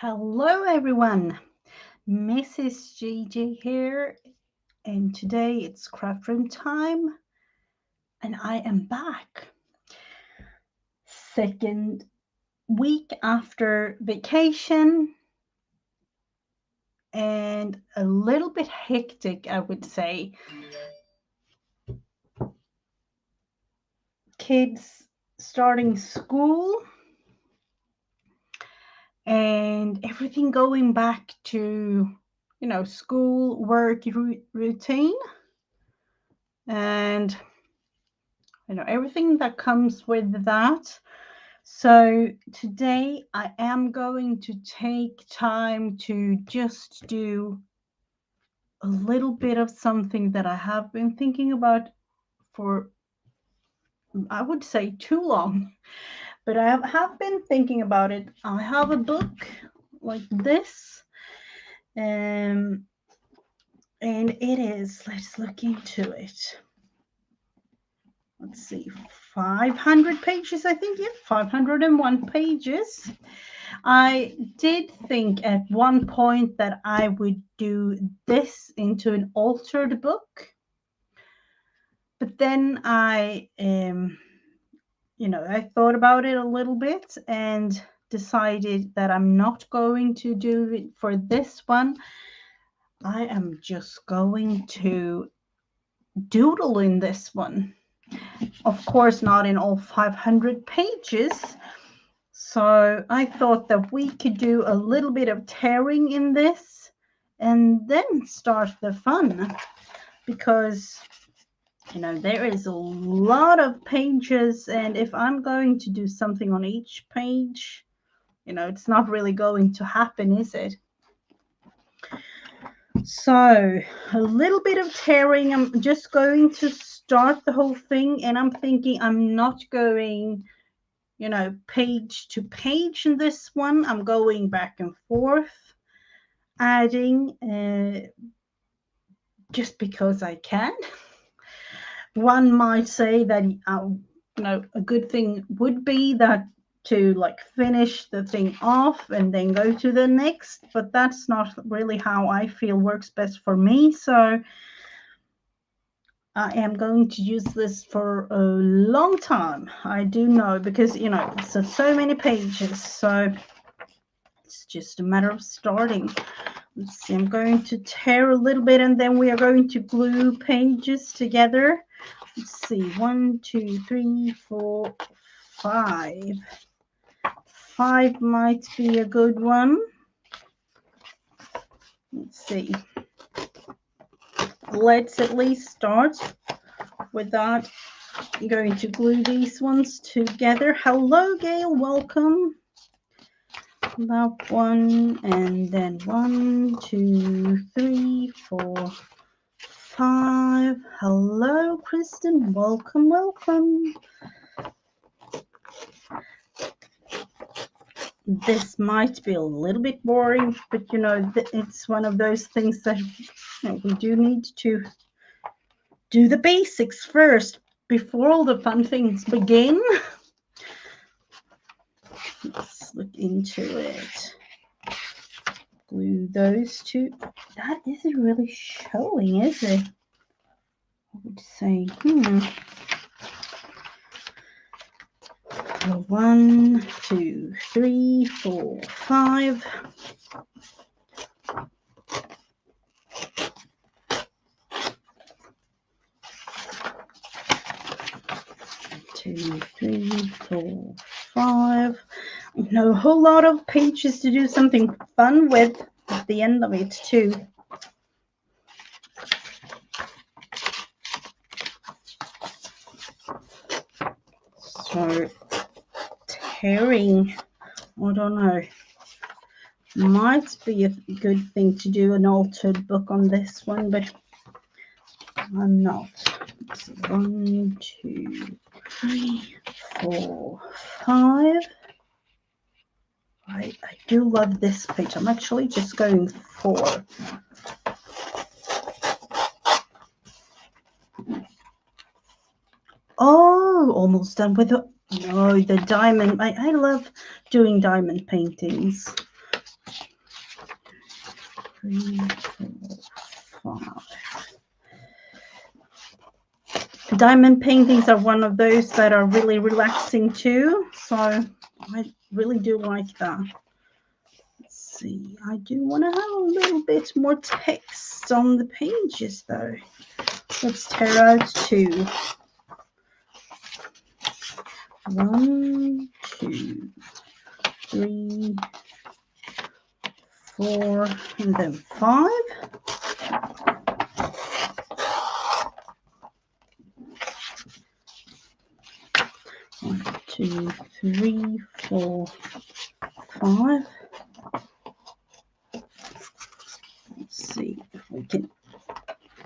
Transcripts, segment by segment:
Hello everyone, Mrs. Gigi here, and today it's Craftroom time, and I am back. Second week after vacation, and a little bit hectic, I would say. Kids starting school, and everything going back to, school, work, routine, and everything that comes with that. So today I am going to take time to just do a little bit of something that I have been thinking about for, I would say, too long, but I have been thinking about it. I have a book like this, and it is, let's look into it. Let's see, 500 pages, I think. Yeah, 501 pages. I did think at one point that I would do this into an altered book, but then I thought about it a little bit and decided that I'm not going to do it for this one. I am just going to doodle in this one. Of course, not in all 500 pages. So I thought that we could do a little bit of tearing in this and then start the fun, because there is a lot of pages, and if I'm going to do something on each page, it's not really going to happen, is it? So a little bit of tearing. I'm just going to start the whole thing, and I'm thinking I'm not going page to page in this one. I'm going back and forth, adding just because I can. One might say that a good thing would be that to finish the thing off and then go to the next, but that's not really how I feel works best for me. So I am going to use this for a long time. I do know, because it's so many pages, so it's just a matter of starting. Let's see, I'm going to tear a little bit, and then we are going to glue pages together. Let's see, 1, 2, 3, 4, 5. 5 might be a good one. Let's see. Let's at least start with that. I'm going to glue these ones together. Hello, Gail, welcome. That one, and then 1, 2, 3, 4, 5. Hello, Kristen, welcome, welcome. This might be a little bit boring, but it's one of those things that we do need to do the basics first before all the fun things begin. Let's look into it. Glue those two. That isn't really showing, is it? I would say, 1, 2, 3, 4, 5. Two, 3, 4, 5. A whole lot of pages to do something fun with at the end of it too. So tearing, I don't know, might be a good thing to do an altered book on this one, but I'm not. So 1, 2, 3, 4, 5. I do love this page. I'm actually just going 4. Oh, almost done with the diamond. I love doing diamond paintings. 3, 4, 5. Diamond paintings are one of those that are really relaxing too. So I really do like that. Let's see. I do want to have a little bit more text on the pages though. Let's tear out 2. 1, 2, 3, 4, and then 5. One, 2, 3, 4, 5. Let's see if we can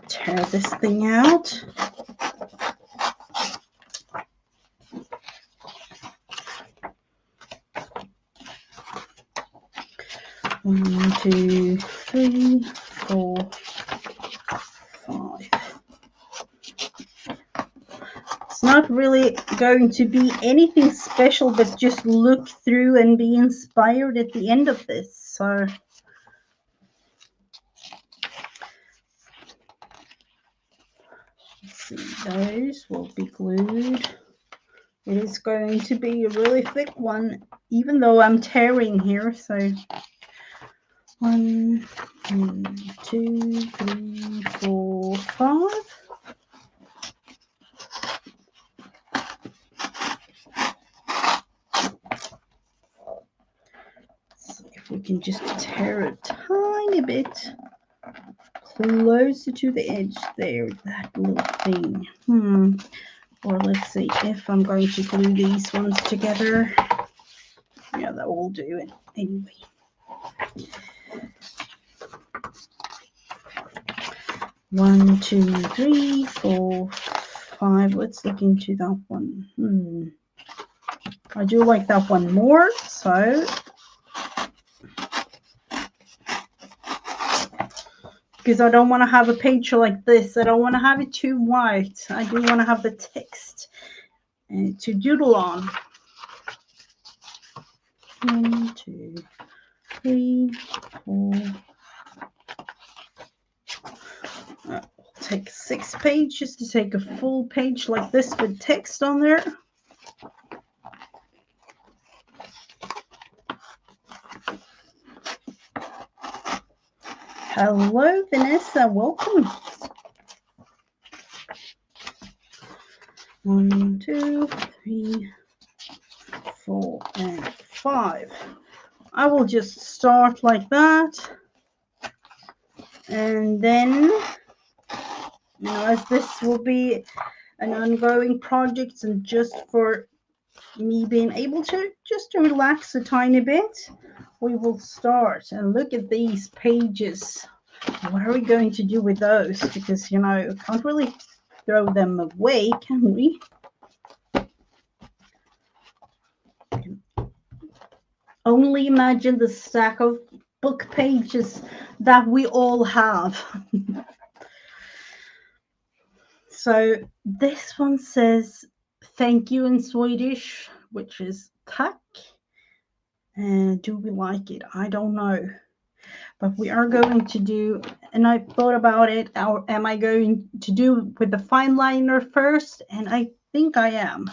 tear this thing out. One, 2, 3, 4, 5. It's not really going to be anything special, but just look through and be inspired at the end of this. So let's see, those will be glued. It is going to be a really thick one, even though I'm tearing here. So 1, 2, 3, 4, 5. So if we can just tear a tiny bit closer to the edge there, that little thing. Or let's see if I'm going to glue these ones together. Yeah, that will do it anyway. One, 2, 3, 4, 5. Let's look into that one. I do like that one more, so because I don't want to have a page like this. I don't want to have it too white. I do want to have the text to doodle on. 1, 2, 3, 4. I'll take 6 pages to take a full page like this with text on there. Hello, Vanessa. Welcome. 1, 2, 3, 4, and 5. I will just start like that. And then, as this will be an ongoing project and just for me being able to just to relax a tiny bit, we will start. And look at these pages. What are we going to do with those? Because, I can't really throw them away, can we? Only imagine the stack of book pages that we all have. So this one says thank you in Swedish, which is tack. And do we like it? I don't know. But we are going to do, and I thought about it, am I going to do with the fine liner first? And I think I am.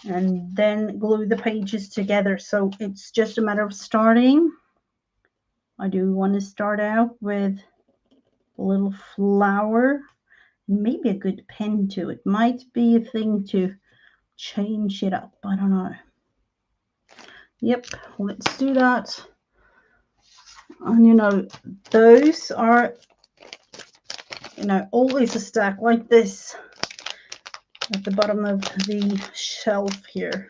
And then glue the pages together. So it's just a matter of starting. I do want to start out with a little flower. Maybe a good pen too. It might be a thing to change it up. I don't know. Yep, let's do that. And those are, always a stack like this at the bottom of the shelf here.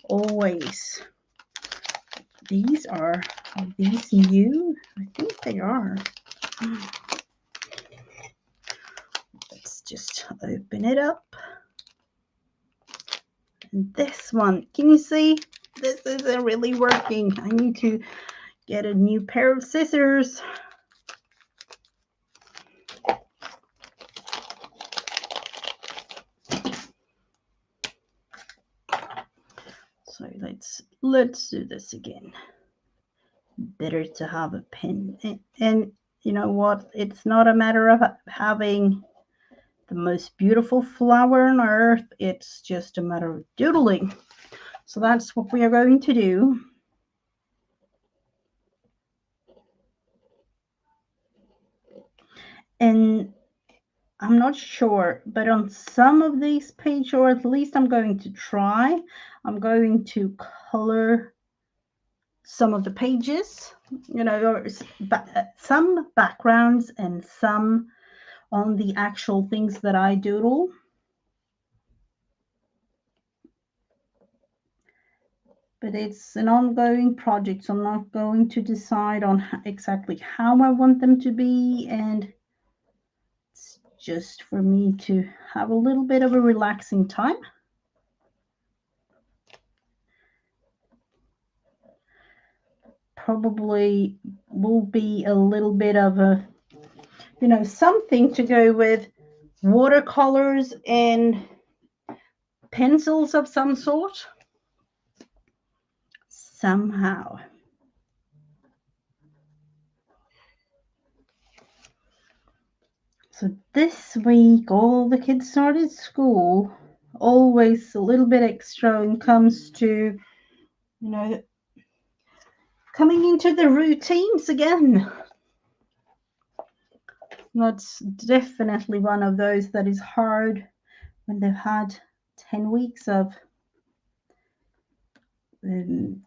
Always. These are these new? I think they are. Let's just open it up. And this one, can you see? This isn't really working. I need to get a new pair of scissors. So let's do this again. better to have a pen. And you know what? It's not a matter of having the most beautiful flower on earth. It's just a matter of doodling. So that's what we are going to do. And I'm not sure, but on some of these pages, or at least I'm going to try, I'm going to color some of the pages, you know, or some backgrounds and some on the actual things that I doodle. But it's an ongoing project, so I'm not going to decide on exactly how I want them to be, and it's just for me to have a little bit of a relaxing time. Probably will be a little bit of a, you know, something to go with watercolors and pencils of some sort somehow. So this week all the kids started school. Always a little bit extra when it comes to, you know, coming into the routines again. That's definitely one of those that is hard when they've had 10 weeks of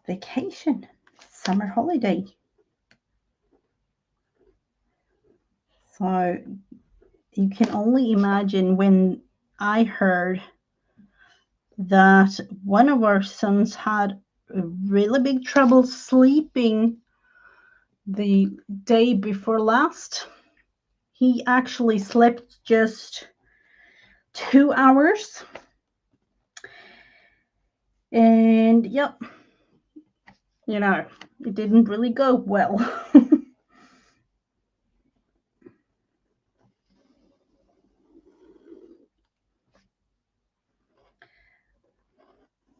vacation, summer holiday. So you can only imagine when I heard that one of our sons had really big trouble sleeping the day before last. He actually slept just 2 hours. And yep, you know, it didn't really go well.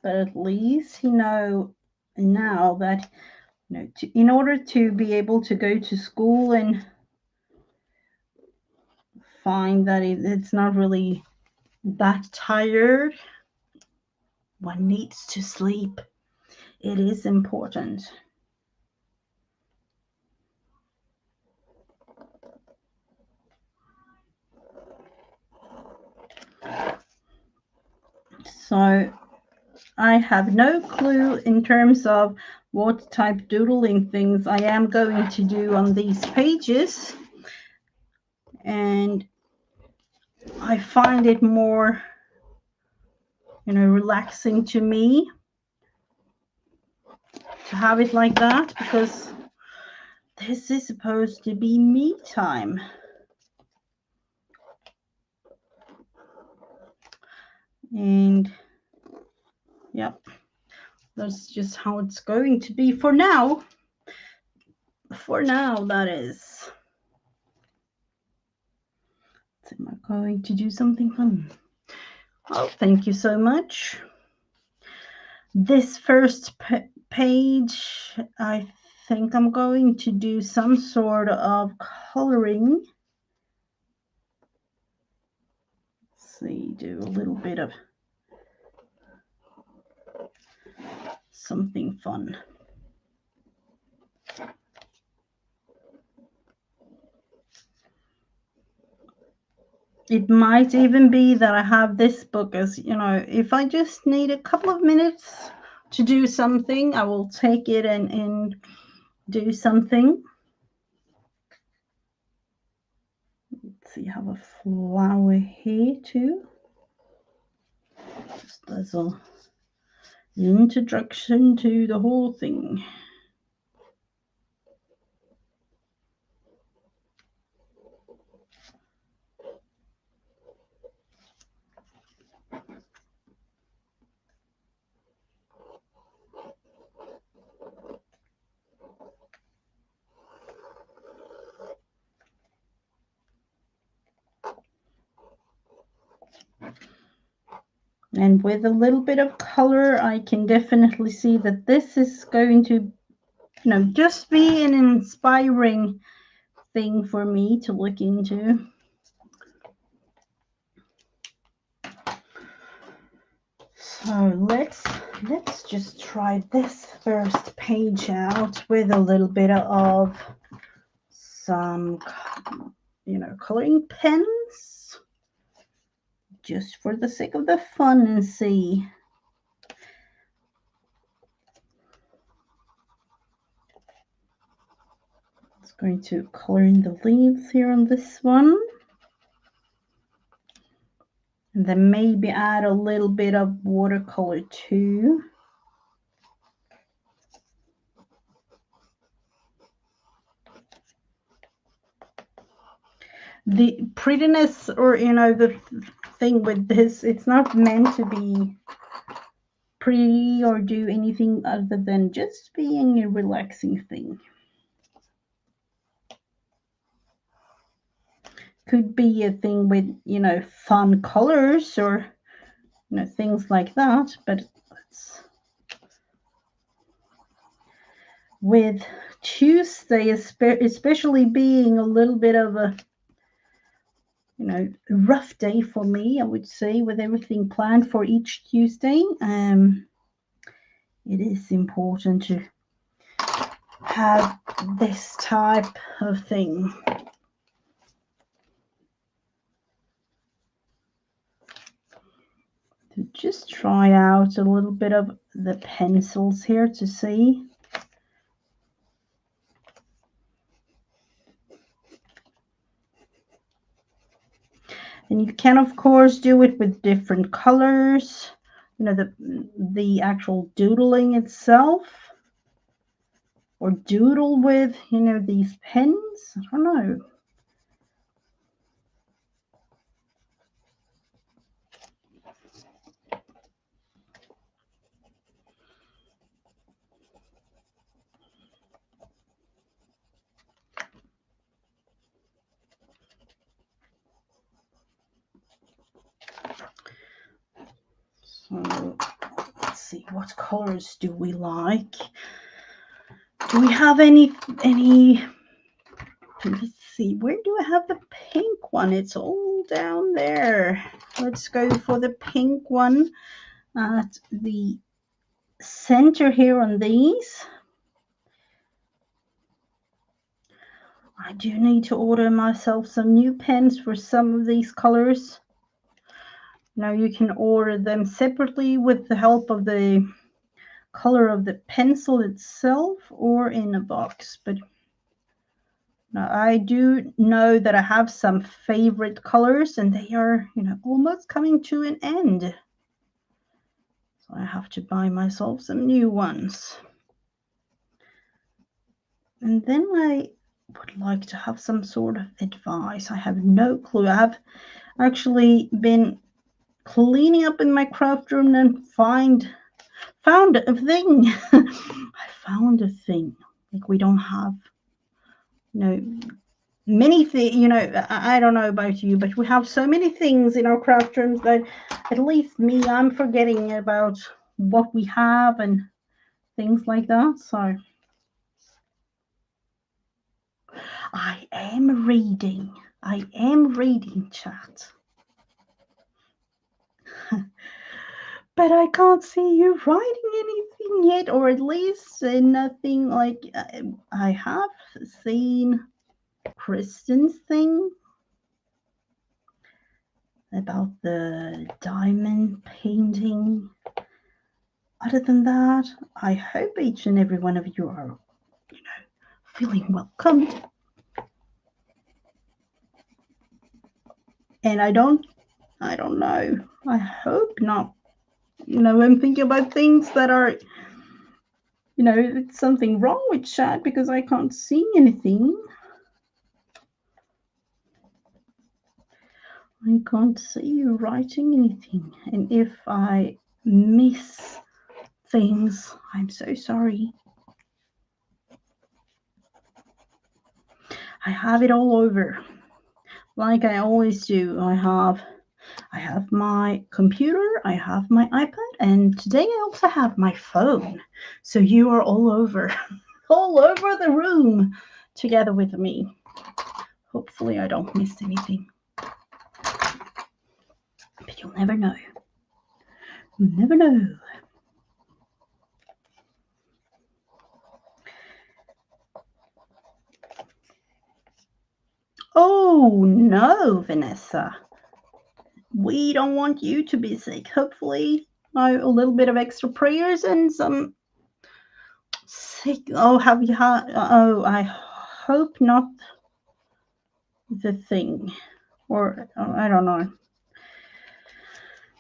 But at least he know now that, you know, in order to be able to go to school and find that it's not really that tired, one needs to sleep. It is important. So I have no clue in terms of what type doodling things I am going to do on these pages. And I find it more, you know, relaxing to me to have it like that, because this is supposed to be me time. And yep, that's just how it's going to be for now. For now, that is. Am I going to do something fun? Oh, thank you so much. This first page, I think I'm going to do some sort of coloring. Let's see, do a little bit of something fun. It might even be that I have this book as, you know, if I just need a couple of minutes to do something, I will take it and do something. Let's see, I have a flower here too. Just as an introduction to the whole thing. And with a little bit of color, I can definitely see that this is going to just be an inspiring thing for me to look into. So let's just try this first page out with a little bit of some, coloring pens, just for the sake of the fun, and see. It's going to color in the leaves here on this one. And then maybe add a little bit of watercolor too. The prettiness, or the thing with this, it's not meant to be pretty or do anything other than just being a relaxing thing. Could be a thing with fun colors or things like that, but with Tuesday especially being a little bit of a rough day for me, I would say, with everything planned for each Tuesday, it is important to have this type of thing. To just try out a little bit of the pencils here to see. And you can, of course, do it with different colors, the actual doodling itself, or doodle with, these pens. I don't know. So let's see, what colors do we like? Do we have any? Let's see, where do I have the pink one? It's all down there. Let's go for the pink one at the center here on these. I do need to order myself some new pens for some of these colors. Now you can order them separately with the help of the color of the pencil itself or in a box, but now I do know that I have some favorite colors and they are, almost coming to an end. So I have to buy myself some new ones. And then I would like to have some sort of advice. I have no clue. I have actually been cleaning up in my craft room and found a thing. I found a thing. Like, we don't have many things, I don't know about you, but we have so many things in our craft rooms that at least me, I'm forgetting about what we have and things like that. So I am reading chat. But I can't see you writing anything yet, or at least nothing. Like, I have seen Kristen's thing about the diamond painting. Other than that, I hope each and every one of you are, feeling welcomed. And I don't know. I hope not. I'm thinking about things that are, it's something wrong with chat because I can't see anything. I can't see you writing anything. And if I miss things, I'm so sorry. I have it all over, like I always do. I have my computer, I have my iPad, and today I also have my phone. So you are all over. all over the room together with me. Hopefully I don't miss anything. But you'll never know. You'll never know. Oh no, Vanessa. We don't want you to be sick. Hopefully, a little bit of extra prayers and some sick. Oh, have you had? Oh, I hope not the thing. Or I don't know.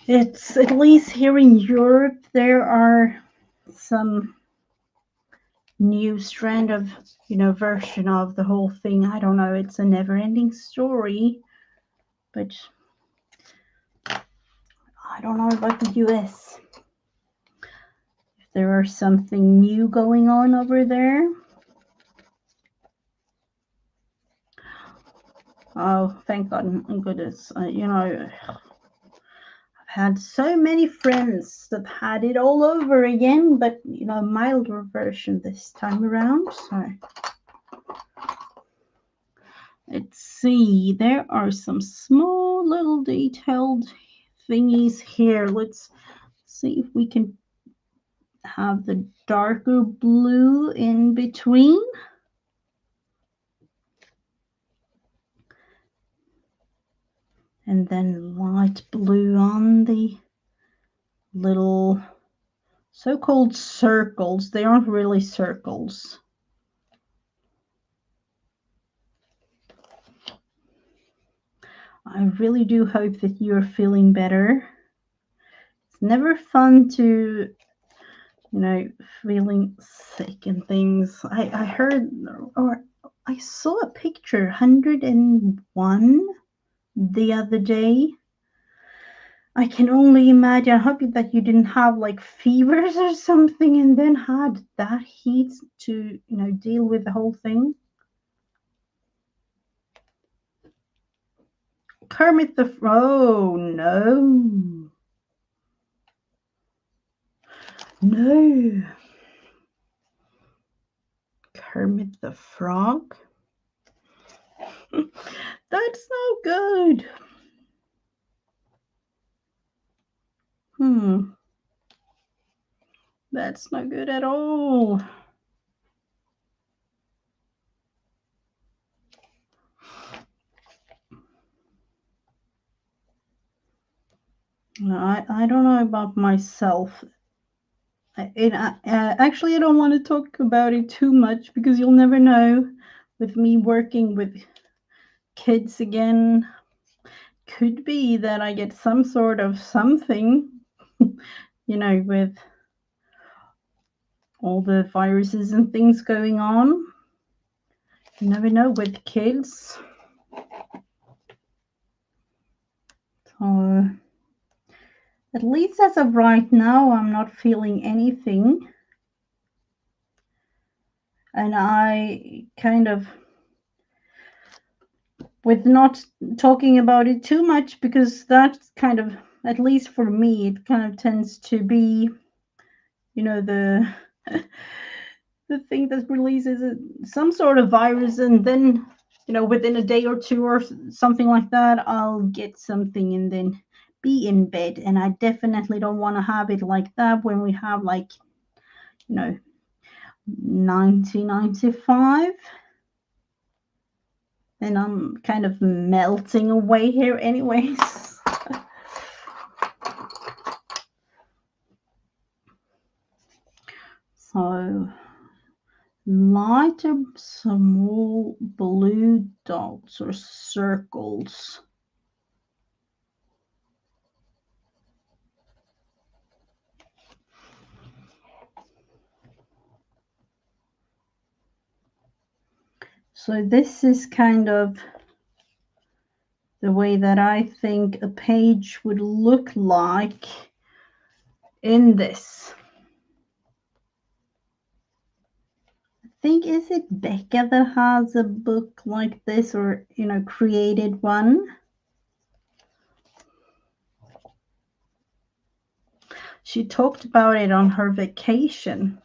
It's at least here in Europe, there are some new strand of, version of the whole thing. I don't know. It's a never-ending story, but I don't know about the US. If there are something new going on over there. Oh, thank God and goodness. I've had so many friends that had it all over again, but, milder version this time around. So let's see. There are some small little detailed thingies here. Let's see if we can have the darker blue in between. And then light blue on the little so-called circles. They aren't really circles. I really do hope that you're feeling better. It's never fun to, feeling sick and things. I heard, or I saw a picture, 101 the other day. I can only imagine. I hope that you didn't have like fevers or something and then had that heat to, deal with the whole thing. Kermit the Oh, no. No. Kermit the Frog? That's no good. That's no good at all. I don't know about myself. Actually, I don't want to talk about it too much because you'll never know. With me working with kids again, could be that I get some sort of something, with all the viruses and things going on. You never know with kids. So, at least as of right now, I'm not feeling anything. And I kind of, with not talking about it too much, because that's kind of, at least for me, it kind of tends to be, the the thing that releases some sort of virus, and then, within a day or two or something like that, I'll get something and then be in bed. And I definitely don't want to have it like that when we have like, 1995. And I'm kind of melting away here anyways. So lighter small blue dots or circles. So this is kind of the way that I think a page would look like in this. I think, is it Becca that has a book like this, or, created one? She talked about it on her vacation.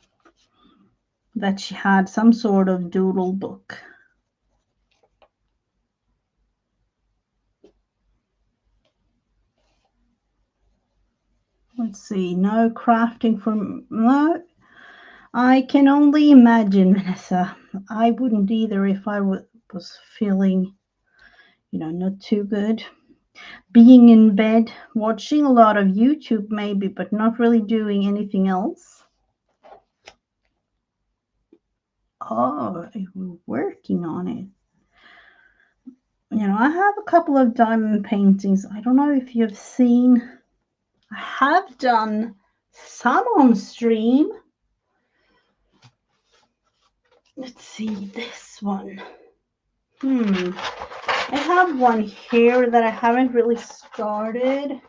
that she had some sort of doodle book. Let's see, no crafting from, no. I can only imagine, Vanessa. I wouldn't either if I was feeling, not too good. Being in bed, watching a lot of YouTube maybe, but not really doing anything else. Oh, we're working on it. I have a couple of diamond paintings. I don't know if you've seen. I have done some on stream. Let's see this one. I have one here that I haven't really started.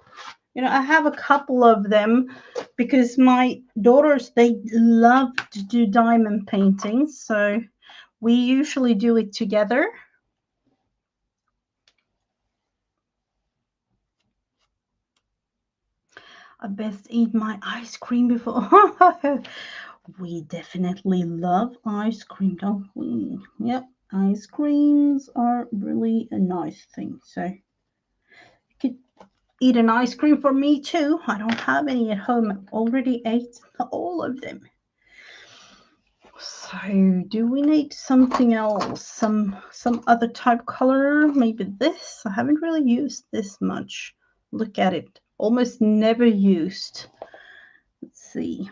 I have a couple of them because my daughters, they love to do diamond paintings. So we usually do it together. I best eat my ice cream before. We definitely love ice cream, don't we? Yep, ice creams are really a nice thing. So you could eat an ice cream for me too. I don't have any at home. I've already ate all of them. So do we need something else? Some other type color? Maybe this? I haven't really used this much. Look at it. Almost never used. Let's see.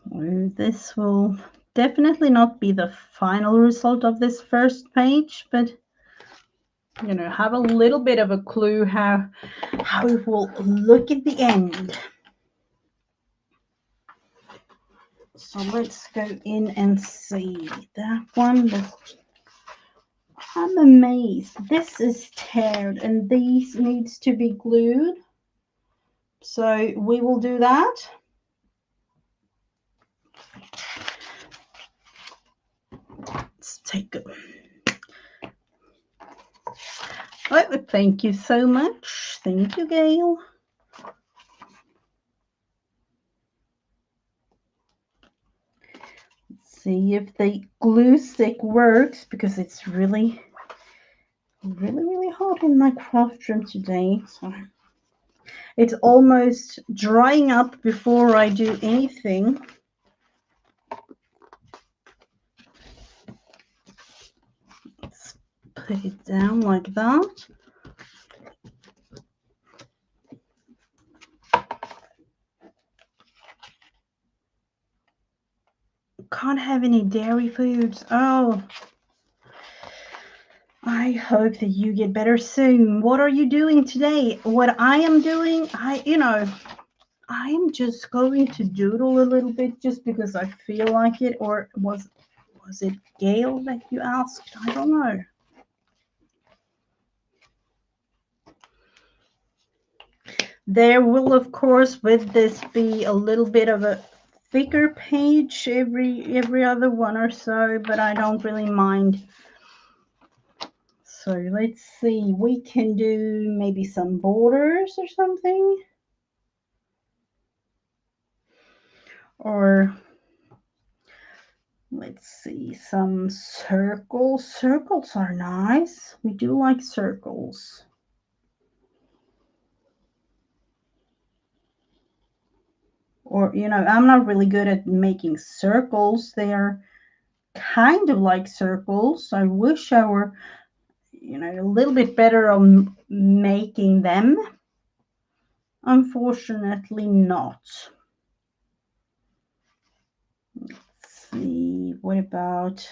So this will definitely not be the final result of this first page, but have a little bit of a clue how it will look at the end. So let's go in and see that one. I'm amazed. This is teared and these needs to be glued. So we will do that. Let's take it. Oh, thank you so much. Thank you, Gail. Let's see if the glue stick works because it's really hot in my craft room today. So it's almost drying up before I do anything. Let's put it down like that. Can't have any dairy foods. Oh, I hope that you get better soon. What are you doing today? What I am doing, I am just going to doodle a little bit just because I feel like it. Or was it Gail that you asked? I don't know. There will, of course, with this be a little bit of a thicker page every other one or so, but I don't really mind. So let's see, we can do maybe some borders or something. Or let's see, some circles. Circles are nice. We do like circles. Or, I'm not really good at making circles. They are kind of like circles. I wish I were, a little bit better on making them. Unfortunately not. Let's see, what about...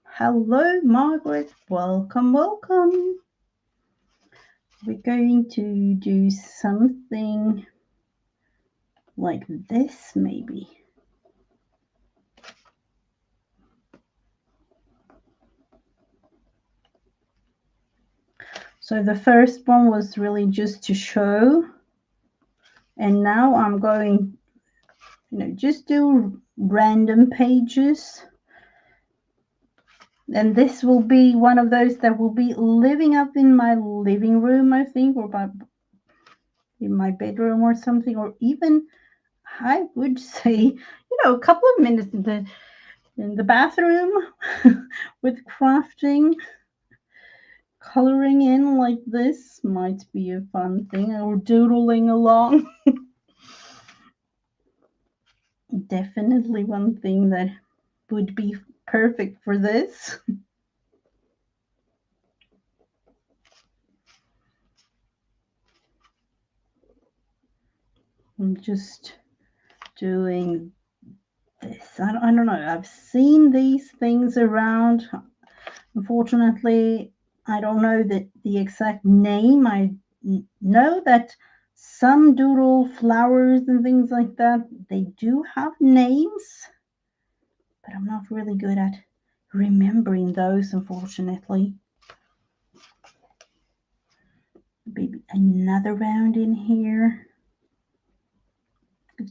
Hello, Margaret. Welcome, welcome. We're going to do something like this, maybe. So the first one was really just to show And now I'm going, just do random pages. And this will be one of those that will be living up in my living room, I think, or in my bedroom or something, or even I would say, a couple of minutes in the bathroom with crafting, coloring in like this might be a fun thing, or doodling along. Definitely one thing that would be perfect for this. I'm just doing this. I don't know. I've seen these things around. Unfortunately, I don't know the exact name. I know that some doodle flowers and things like that, they do have names, but I'm not really good at remembering those, unfortunately. Maybe another round in here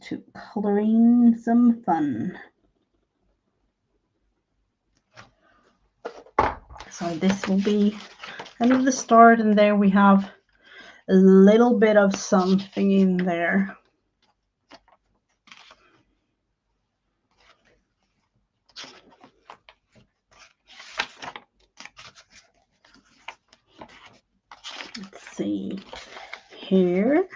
to coloring some fun. So this will be kind of the start, and there we have a little bit of something in there. Let's see here.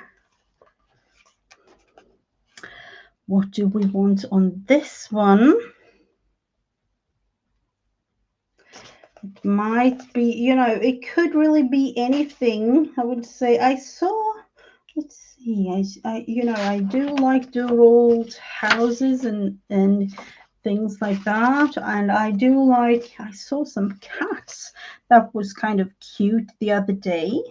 What do we want on this one? It might be, it could really be anything. I would say I saw, let's see, I do like doodled houses and things like that. And I saw some cats that was kind of cute the other day.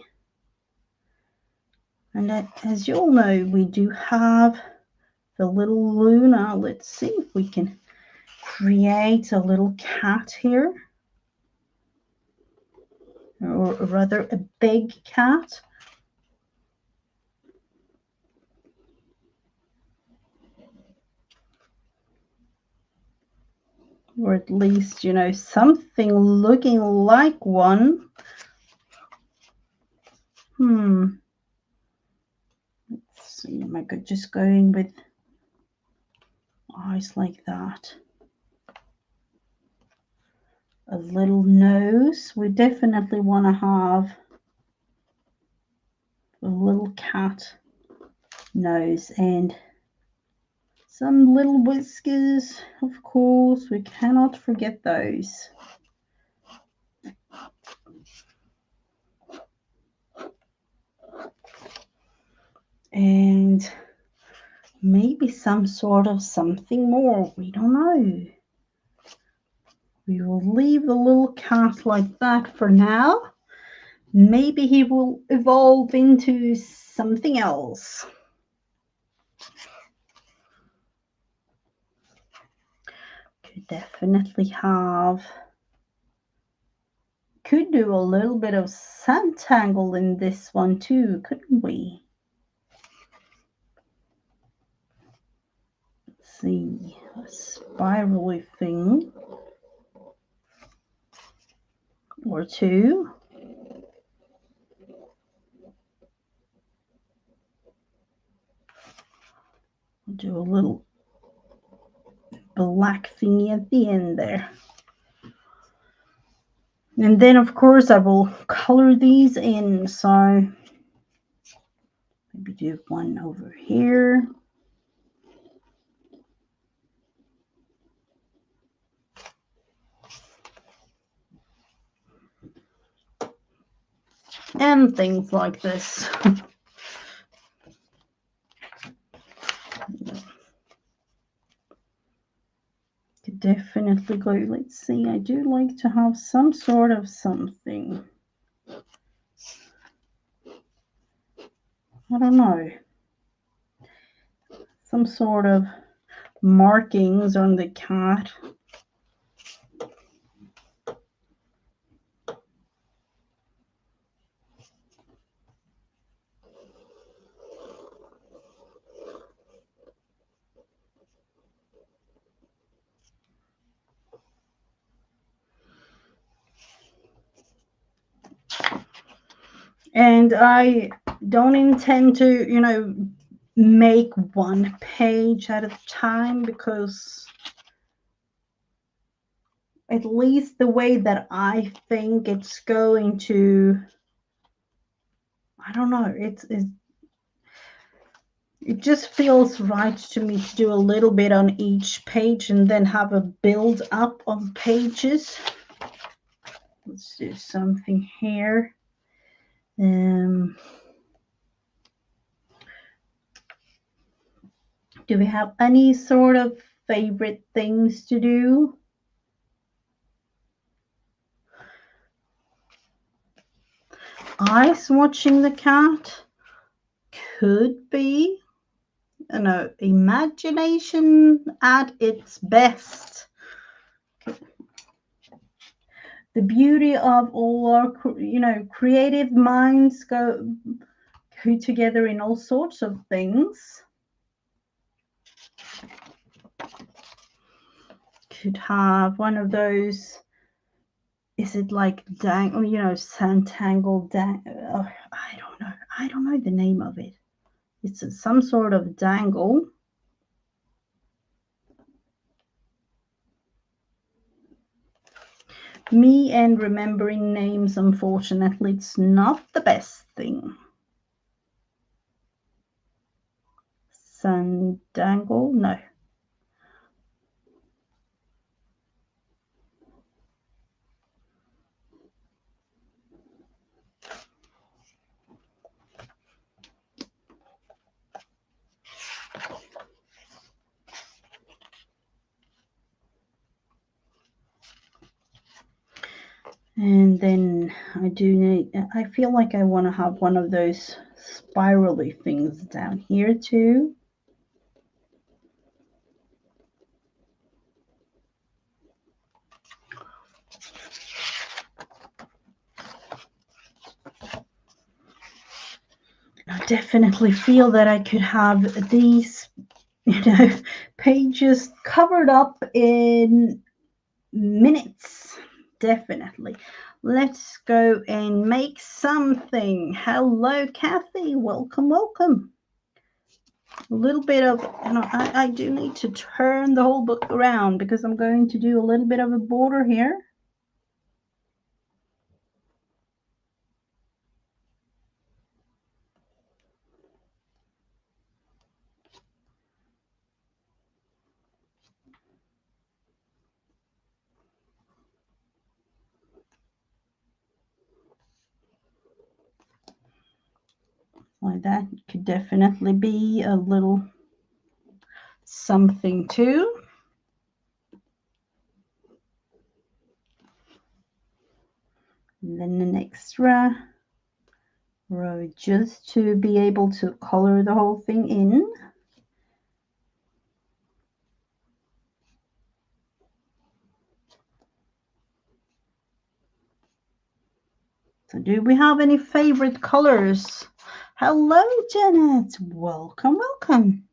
And as you all know, we do have the little Luna. Let's see if we can create a little cat here. Or rather a big cat. Or at least, something looking like one. Let's see, am I just going with eyes like that? A little nose. We definitely want to have a little cat nose and some little whiskers, of course. We cannot forget those. And maybe some sort of something more. We don't know. We will leave the little cat like that for now. Maybe he will evolve into something else. Could definitely could do a little bit of Sanntangle in this one too, couldn't we? Let's see, a spirally thing or two. Do a little black thingy at the end there. And then, of course, I will color these in. So maybe do one over here. And things like this. Could definitely go. Let's see, I do like to have some sort of something. I don't know. Some sort of markings on the cat. And I don't intend to, you know, make one page at a time, because at least the way that I think it's going to, I don't know, it just feels right to me to do a little bit on each page and then have a build up on pages. Let's do something here. Do we have any sort of favorite things to do? Eyes watching the cat could be, you know, imagination at its best. The beauty of all our, you know, creative minds go together in all sorts of things. Could have one of those, is it like or, you know, Santangle oh, I don't know the name of it. It's some sort of dangle. Me and remembering names, unfortunately, it's not the best thing. Sandangle? No. And then I feel like I want to have one of those spirally things down here too. I definitely feel that I could have these, you know, pages covered up in minutes. Definitely. Let's go and make something. Hello, Kathy. Welcome, welcome. A little bit of, you know, I do need to turn the whole book around because I'm going to do a little bit of a border here. Like that could definitely be a little something too. And then an extra row just to be able to color the whole thing in. So do we have any favorite colors? Hello, Janet. Welcome, welcome.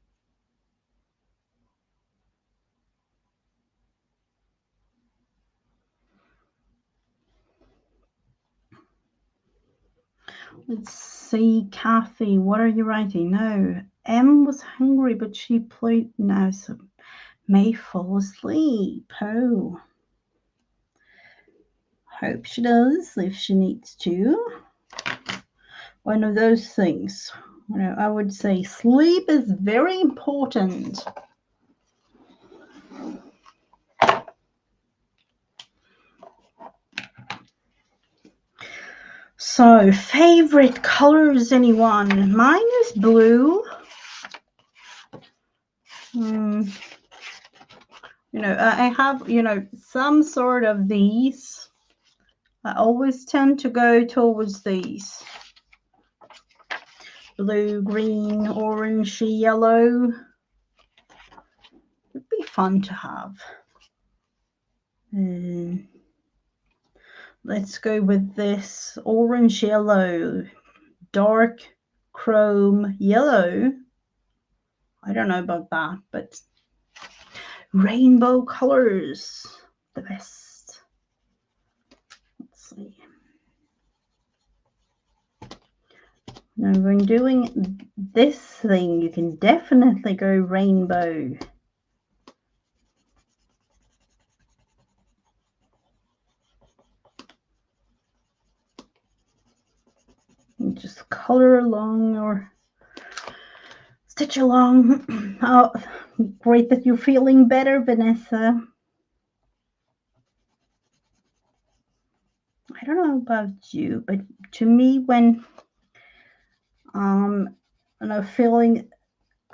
Let's see, Kathy, what are you writing? No, M was hungry, but she played now, so may fall asleep. Oh, hope she does if she needs to. One of those things. You know, I would say sleep is very important. So, favorite colors, anyone? Mine is blue. You know, I have, you know, some sort of these. I always tend to go towards these. Blue, green, orange, yellow. Would be fun to have. Let's go with this orange yellow, dark chrome yellow. I don't know about that, but rainbow colors, the best. Let's see. Now, when doing this thing, you can definitely go rainbow. And just color along or stitch along. Oh, great that you're feeling better, Vanessa. I don't know about you, but to me, when feeling,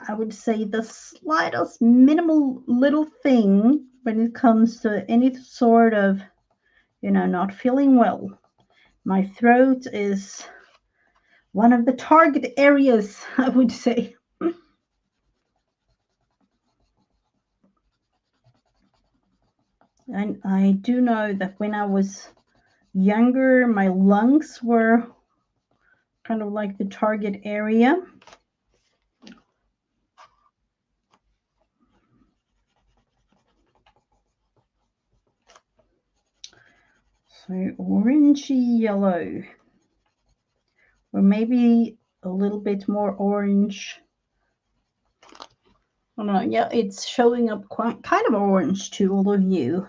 I would say the slightest minimal little thing when it comes to any sort of, not feeling well. My throat is one of the target areas, I would say. And I do know that when I was younger, my lungs were kind of like the target area. So orangey yellow, or maybe a little bit more orange. I don't know. Yeah, it's showing up quite kind of orange to all of you.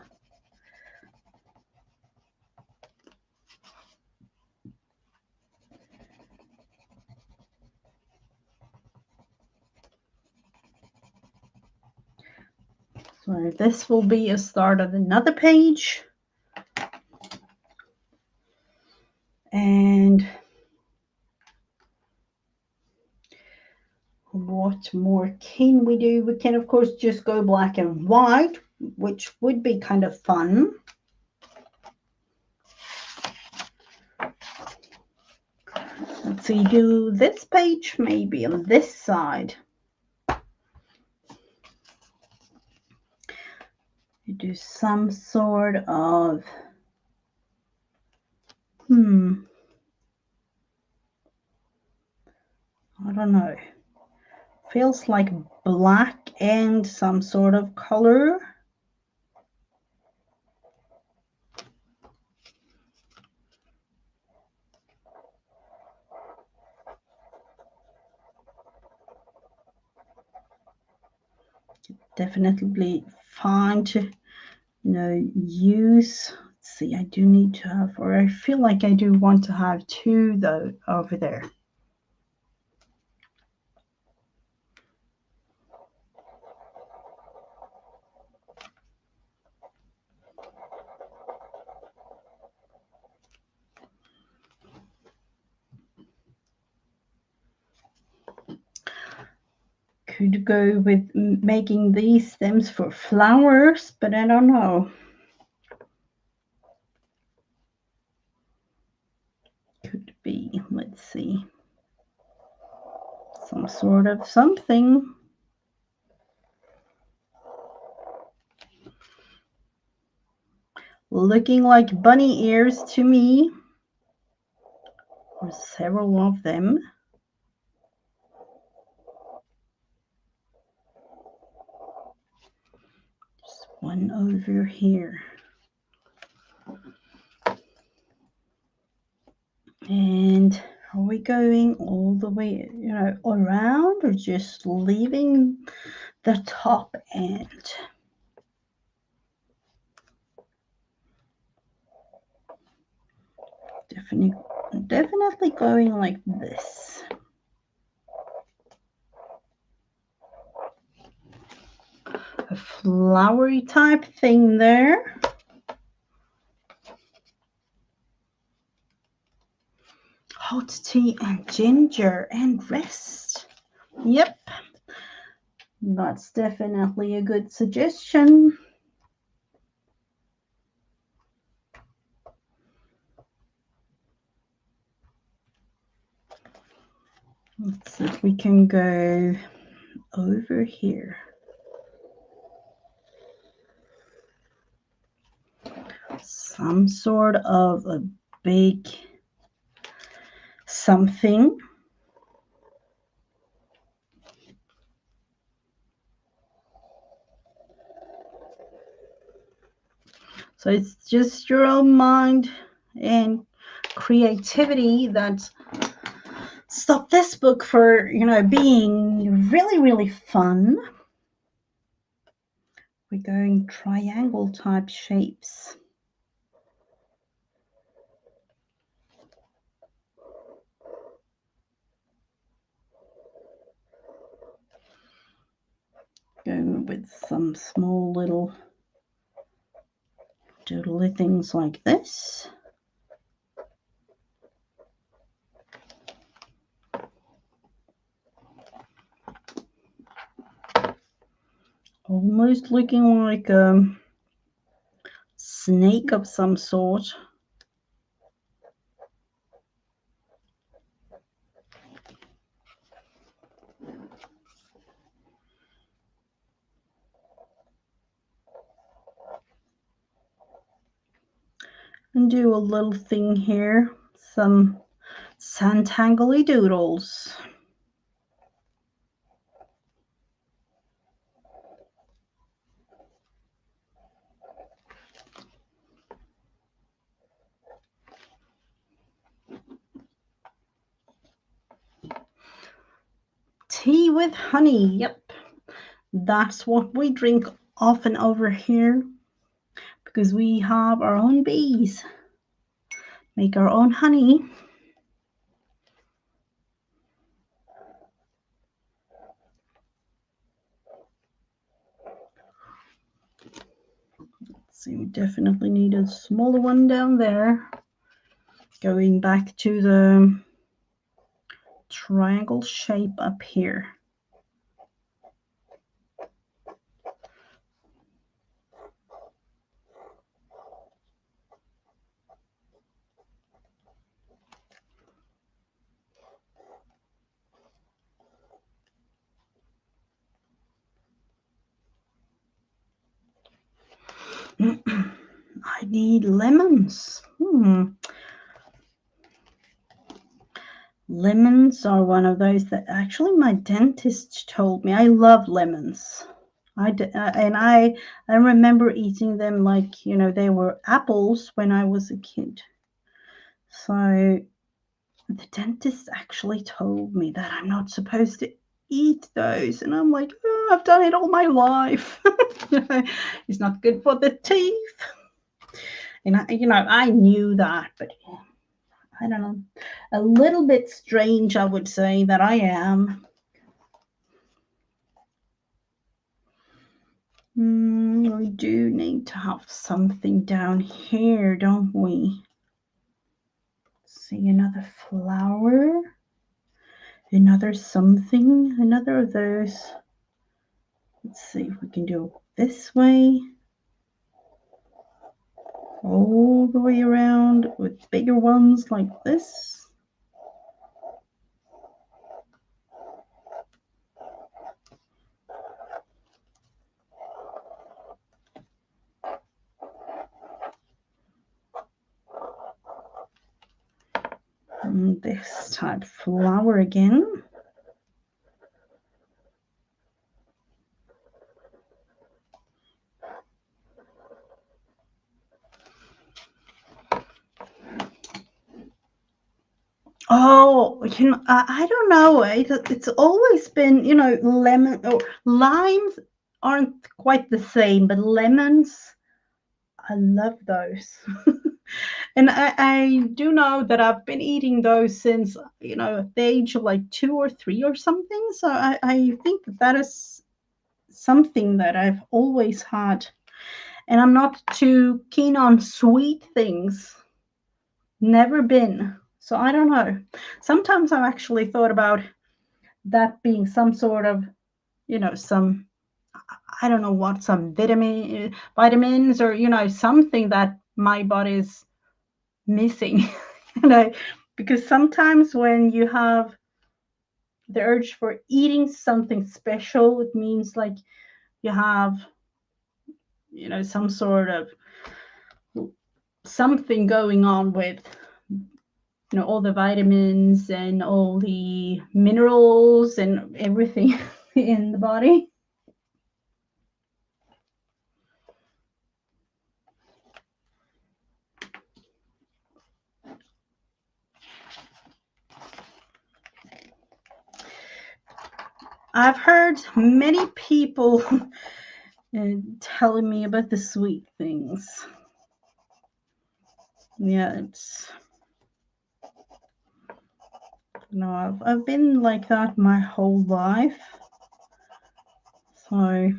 So this will be a start of another page. And what more can we do? We can, of course, just go black and white, which would be kind of fun. Let's see, do this page maybe on this side. You do some sort of, I don't know. Feels like black and some sort of color. Definitely fine to, use. Let's see, I do need to have, or I feel like I do want to have two though over there. Could go with making these stems for flowers, but I don't know. Could be, let's see, some sort of something. Looking like bunny ears to me, or several of them. Just one over here. And are we going all the way, around, or just leaving the top end? Definitely going like this. A flowery type thing there. Hot tea and ginger and rest. Yep, that's definitely a good suggestion. Let's see if we can go over here. Some sort of a big something. So it's just your own mind and creativity that stop this book for, being really, really fun. We're going triangle type shapes. Going with some small little doodly things like this. Almost looking like a snake of some sort. And do a little thing here, some santangly doodles. Tea with honey, yep. That's what we drink often over here because we have our own bees. Make our own honey. So we definitely need a smaller one down there. Going back to the triangle shape up here. I need lemons. Lemons are one of those that actually my dentist told me. I love lemons. I remember eating them like, they were apples when I was a kid. So the dentist actually told me that I'm not supposed to eat those. And I'm like, oh, I've done it all my life. It's not good for the teeth. And I knew that, but I don't know. A little bit strange, I would say, that I am. We do need to have something down here, don't we? See, another flower, another something, another of those. Let's see if we can do it this way. All the way around with bigger ones like this. And this type flower again. Oh, I don't know. It's always been, lemon or limes aren't quite the same, but lemons, I love those. And I do know that I've been eating those since, the age of like 2 or 3 or something. So I think that is something that I've always had. And I'm not too keen on sweet things. Never been. So I don't know. Sometimes I've actually thought about that being some sort of, some, I don't know what, some vitamins or, something that my body's missing, because sometimes when you have the urge for eating something special, it means like you have, some sort of something going on with all the vitamins and all the minerals and everything in the body. I've heard many people telling me about the sweet things. Yeah, it's no, I've been like that my whole life. So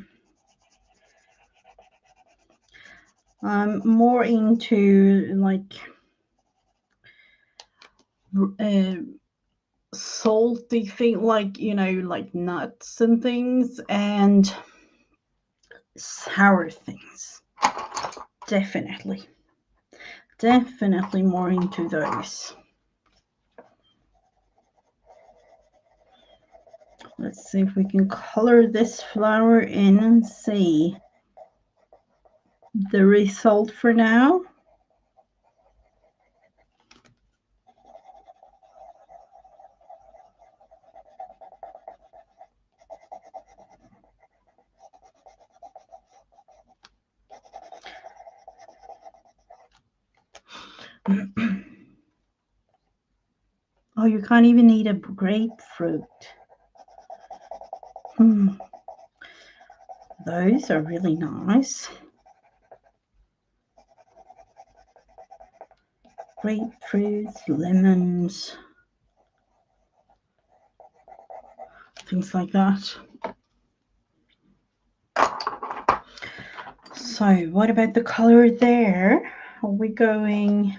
I'm more into like salty thing, like like nuts and things, and sour things. Definitely more into those. Let's see if we can color this flower in and see the result for now. Oh, you can't even eat a grapefruit. Those are really nice. Grapefruits, lemons, things like that. So what about the color there? Are we going...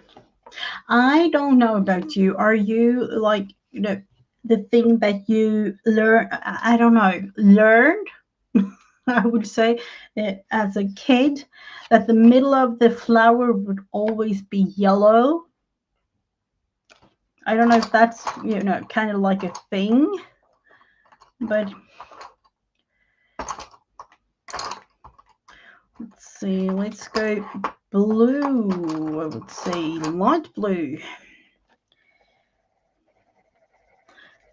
I don't know about you. Are you like, the thing that you learn, I don't know, learned, I would say, as a kid, that the middle of the flower would always be yellow? I don't know if that's, kind of like a thing, but let's see, let's go blue. I would say light blue.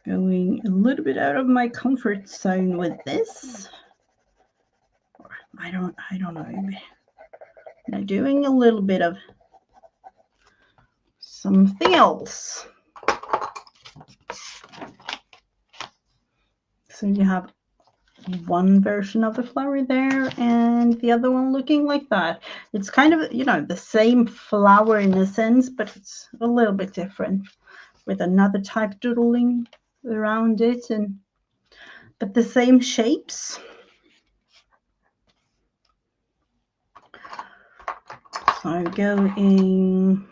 Going a little bit out of my comfort zone with this. I don't know. Now doing a little bit of something else. So you have one version of the flower there and the other one looking like that. It's kind of, the same flower in a sense, but it's a little bit different with another type doodling around it, but the same shapes. So I go in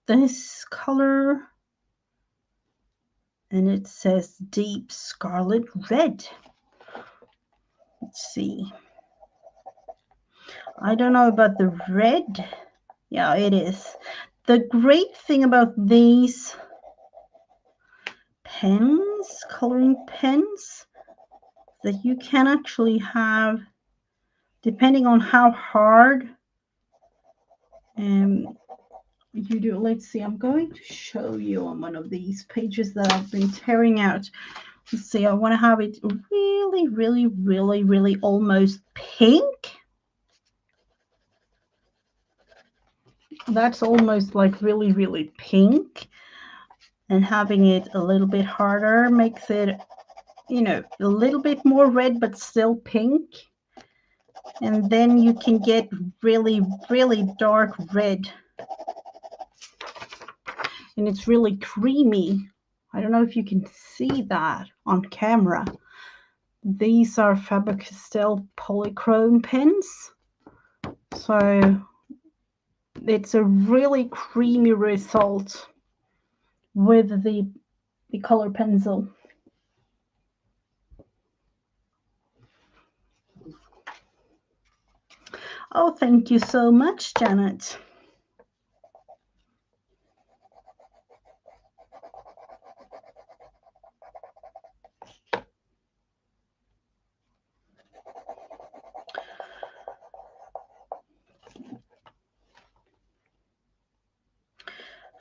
this color, and it says deep scarlet red. Let's see. I don't know about the red. Yeah, it is. The great thing about these pens, coloring pens, that you can actually have, depending on how hard you do. Let's see, I'm going to show you on one of these pages that I've been tearing out. Let's see, I want to have it really, really, really, really almost pink. That's almost like really, really pink. And having it a little bit harder makes it, a little bit more red, but still pink. And then you can get really, really dark red. And it's really creamy. I don't know if you can see that on camera. These are Faber-Castell polychrome pens. So it's a really creamy result with the color pencil. Oh, thank you so much, Janet.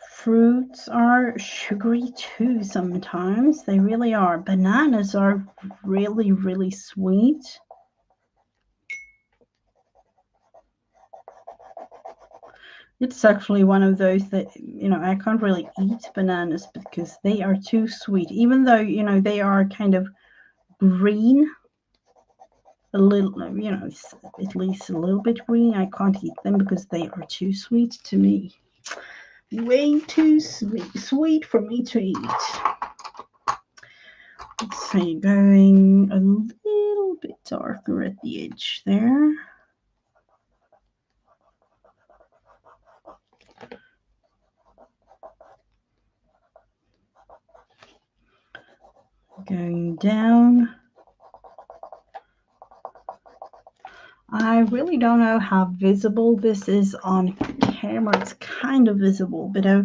Fruits are sugary too sometimes. They really are. Bananas are really, really sweet. It's actually one of those that, I can't really eat bananas because they are too sweet. Even though, they are kind of green, a little, you know, at least a little bit green. I can't eat them because they are too sweet to me. Way too sweet for me to eat. Let's see, going a little bit darker at the edge there. Going down. I really don't know how visible this is on camera. It's kind of visible, but a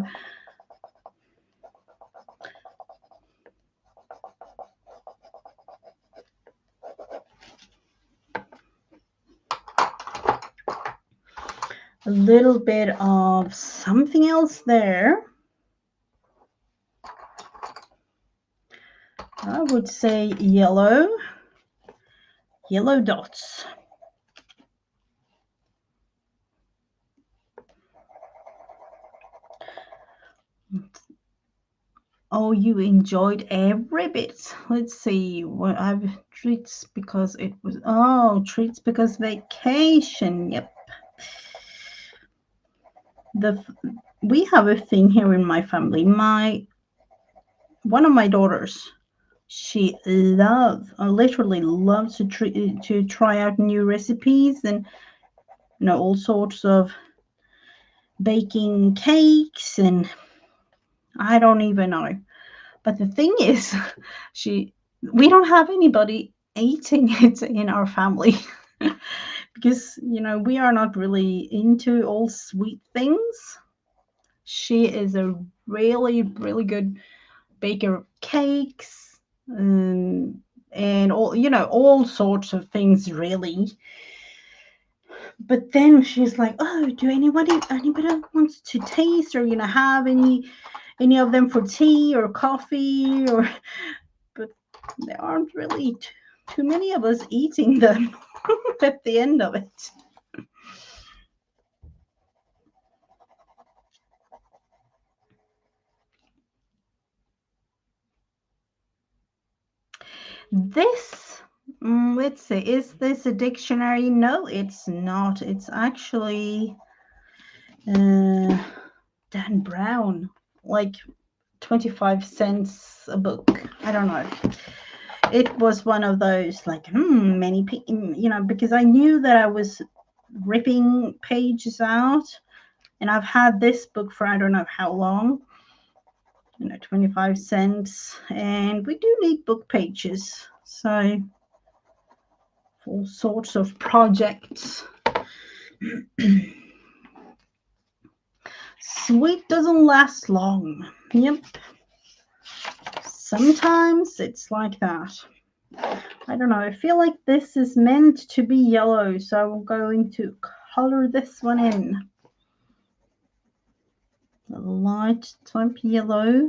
little bit of something else there. I would say yellow dots. Oh, you enjoyed every bit. Let's see what I've treats because it was, oh, treats because vacation. Yep. We have a thing here in my family. One of my daughters, she literally loves to try out new recipes and, you know, all sorts of baking cakes, and I don't even know. But the thing is, we don't have anybody eating it in our family because, you know, we are not really into all sweet things. She is a really, really good baker of cakes, and all, you know, all sorts of things really. But then she's like, oh, do anybody wants to taste or, you know, have any of them for tea or coffee, or, but there aren't really too many of us eating them at the end of it. This, let's see, is this a dictionary? No, it's not. It's actually Dan Brown, like 25 cents a book. I don't know. It was one of those like, you know, because I knew that I was ripping pages out, and I've had this book for I don't know how long, you know, 25 cents, and we do need book pages, so all sorts of projects. Sweet doesn't last long. Yep. Sometimes it's like that. I don't know. I feel like this is meant to be yellow, so I'm going to color this one in. A light type yellow.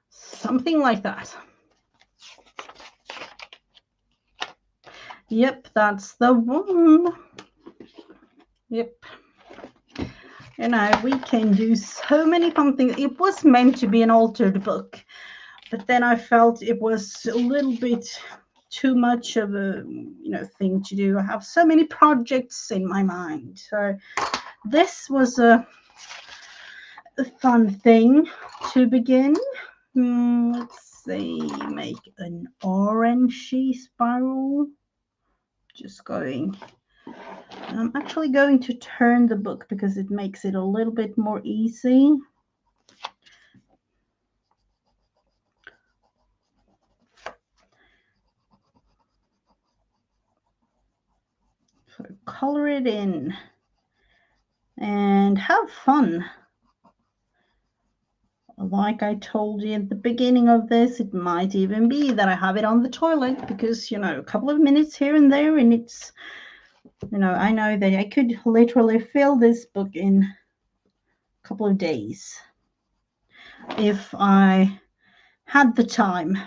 Something like that. Yep, that's the one. Yep. You know, we can do so many fun things. It was meant to be an altered book, but then I felt it was a little bit too much of a, you know, thing to do. I have so many projects in my mind. So this was a fun thing to begin. Let's see, make an orangey spiral. Just going. I'm actually going to turn the book because it makes it a little bit more easy. So color it in and have fun. Like I told you at the beginning of this, it might even be that I have it on the toilet because, you know, a couple of minutes here and there, and it's, you know, I know that I could literally fill this book in a couple of days if I had the time.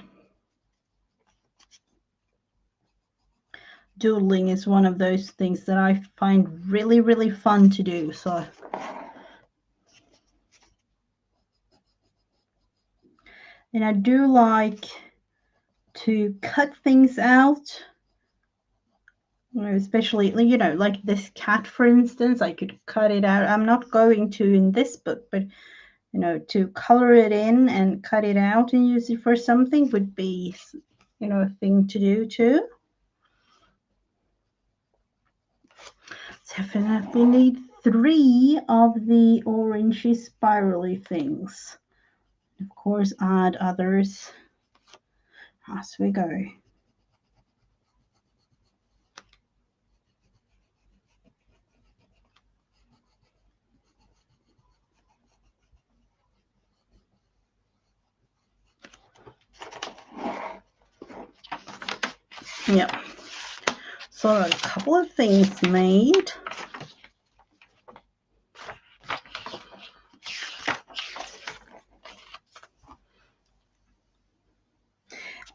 doodling is one of those things that I find really, really fun to do. So, and I do like to cut things out, especially, like this cat, for instance. I could cut it out. I'm not going to in this book, but to color it in and cut it out and use it for something would be, a thing to do too. Definitely need 3 of the orangey spirally things. Of course, add others as we go. Yeah. So a couple of things made.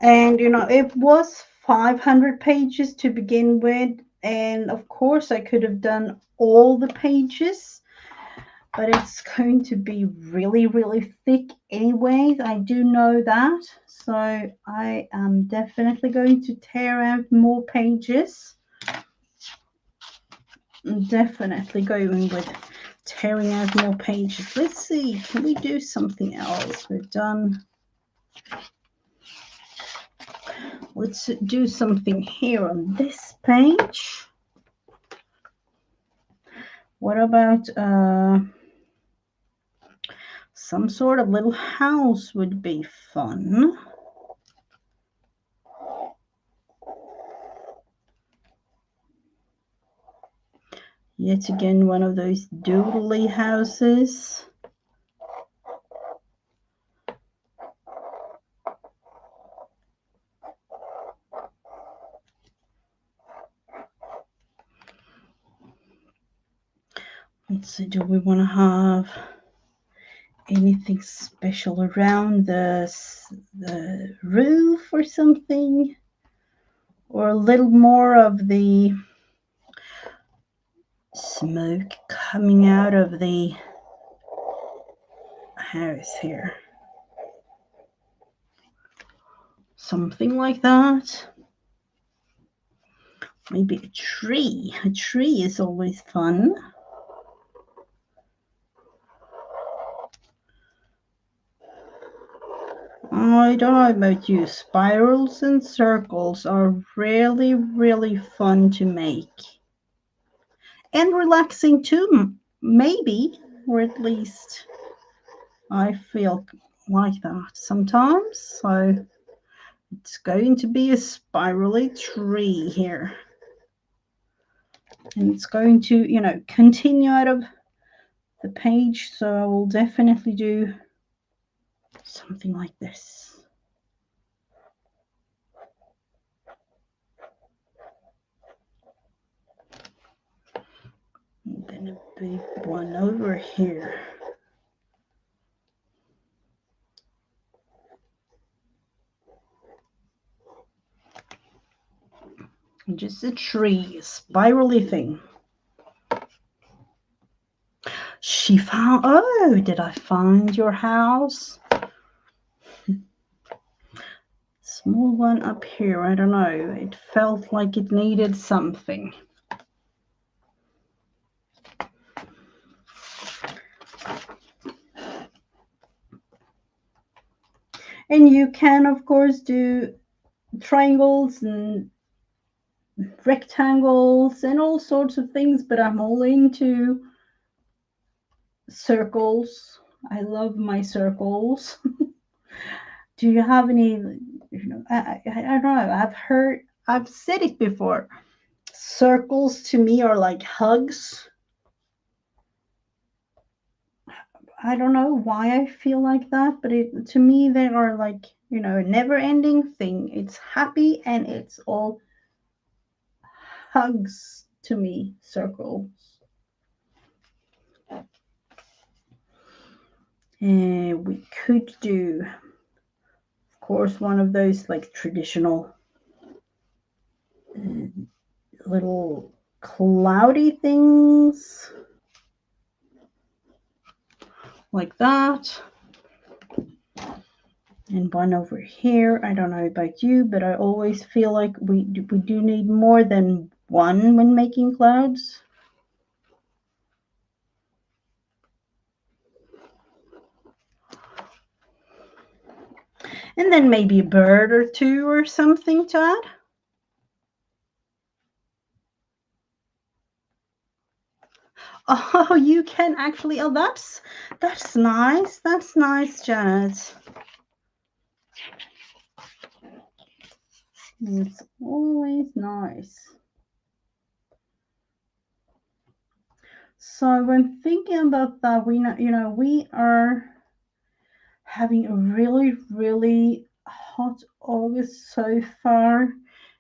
And it was 500 pages to begin with, and of course I could have done all the pages, but it's going to be really, really thick anyway. I do know that, so I am definitely going to tear out more pages. I'm definitely going with tearing out more pages. Let's see, can we do something else? We've done. Let's do something here on this page. What about some sort of little house would be fun. Yet again, one of those doodly houses. Let's see, do we want to have anything special around the roof or something? Or a little more of the smoke coming out of the house here? Something like that. Maybe a tree. A tree is always fun. I don't know about you. Spirals and circles are really, really fun to make. And relaxing too, maybe. Or at least I feel like that sometimes. So it's going to be a spirally tree here. And it's going to, continue out of the page. So I will definitely do something like this. And then a big one over here. Just a tree, spirally thing. She found, oh, did I find your house? Small one up here, I don't know. It felt like it needed something. And you can, of course, do triangles and rectangles and all sorts of things, but I'm all into circles. I love my circles. Do you have any, I don't know, I've said it before. Circles to me are like hugs. I don't know why I feel like that, but to me they are like, a never-ending thing. It's happy and it's all hugs to me, circles. And we could do, of course, one of those like traditional little cloudy things like that. And one over here. I don't know about you, but I always feel like we do need more than one when making clouds. And then maybe a bird or two or something to add. Oh, you can actually, oh, that's nice. That's nice, Janet. It's always nice. So when thinking about that, we know, we are having a really, really hot August so far.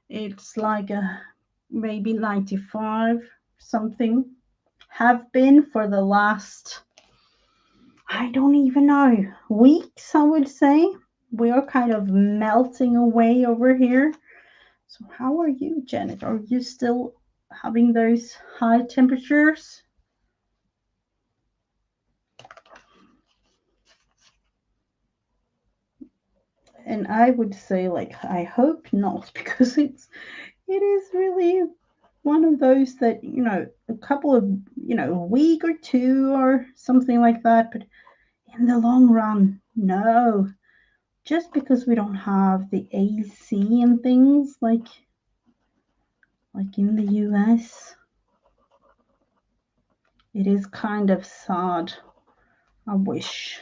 It's like a maybe 95 something. Have been for the last, I don't even know, weeks, I would say. We are kind of melting away over here. So how are you, Janet? Are you still having those high temperatures? And I would say, like, I hope not, because it is really one of those that, a couple of, a week or two or something like that. But in the long run, no. Just because we don't have the AC and things like in the US, it is kind of sad. I wish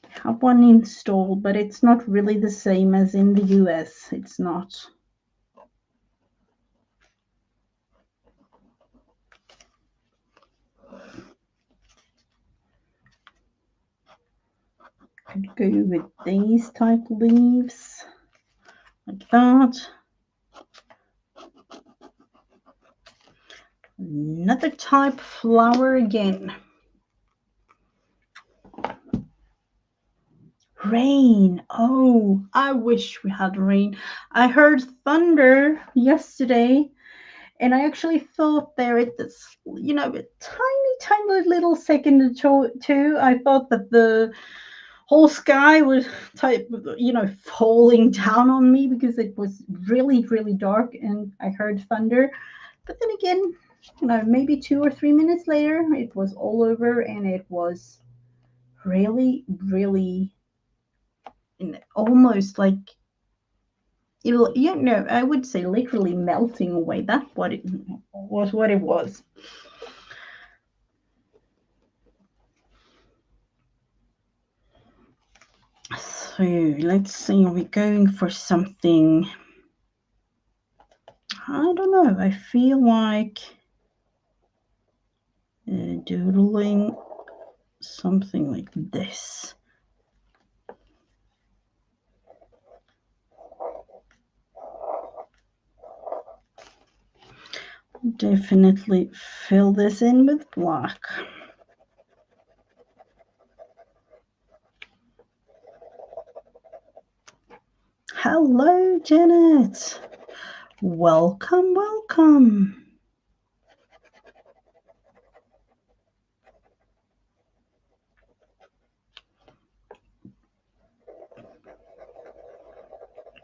I have one installed, but it's not really the same as in the US. It's not. Could go with these type leaves like that. Another type flower again. Rain. Oh, I wish we had rain. I heard thunder yesterday, and I actually thought there at this, a tiny little second or two, I thought that the whole sky was falling down on me because it was really, really dark and I heard thunder. But then again, maybe 2 or 3 minutes later, it was all over and it was really, really almost like, I would say literally melting away. That's what it was. So let's see, are we going for something? I don't know. I feel like doodling something like this. Definitely fill this in with black. Hello, Janet. Welcome, welcome.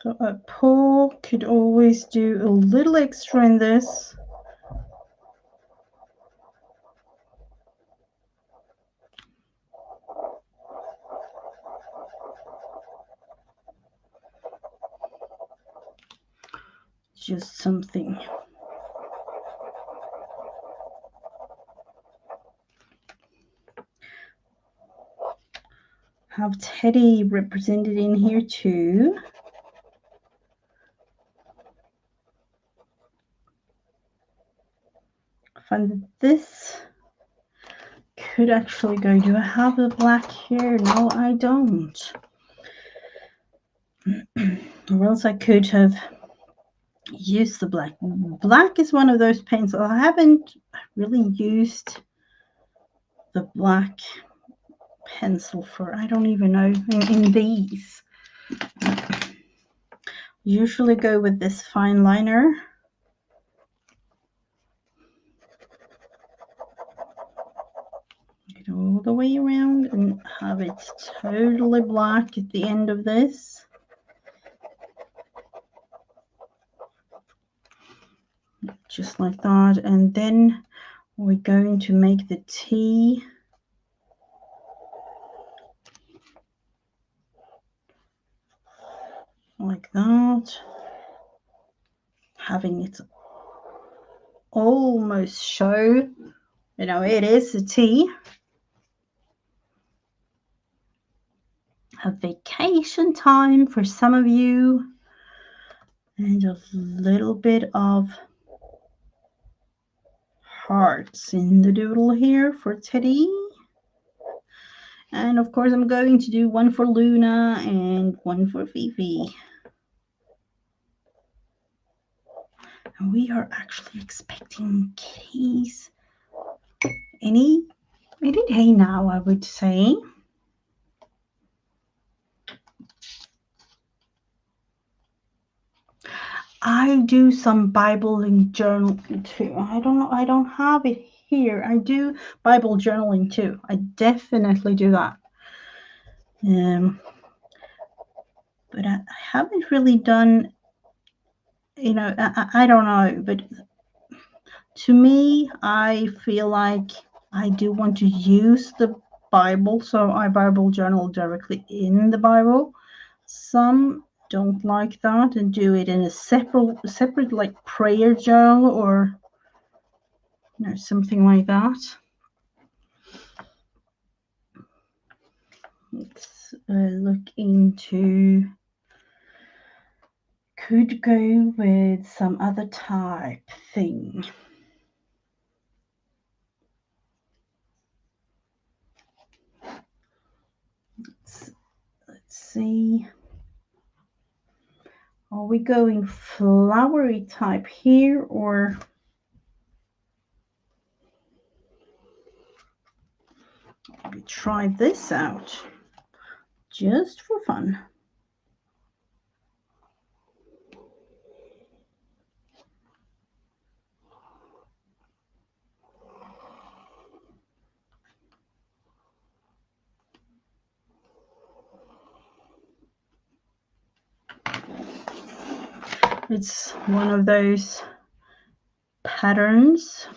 So Paul could always do a little extra in this. Just something. Have Teddy represented in here too. I find that this could actually go. Do I have the black here? No, I don't. Or else I could have used the black. Black is one of those pencils. I haven't really used the black pencil for, I don't even know, in these. Usually go with this fine liner. Get all the way around and have it totally black at the end of this. Just like that. And then we're going to make the T like that, having it almost show, you know, it is a T. A vacation time for some of you, and a little bit of hearts in the doodle here for Teddy. And of course I'm going to do one for Luna and one for Fifi. And we are actually expecting kitties any day now, I would say. I do some Bible and journaling too. I don't have it here. I do Bible journaling too. I definitely do that. But I haven't really done, you know, I don't know, but to me, I feel like I do want to use the Bible, so I Bible journal directly in the Bible. Some don't like that and do it in a separate like prayer journal or, you know, something like that. Let's look into, could go with some other type thing. Let's see. Are we going flowery type here, or we try this out just for fun? It's one of those patterns.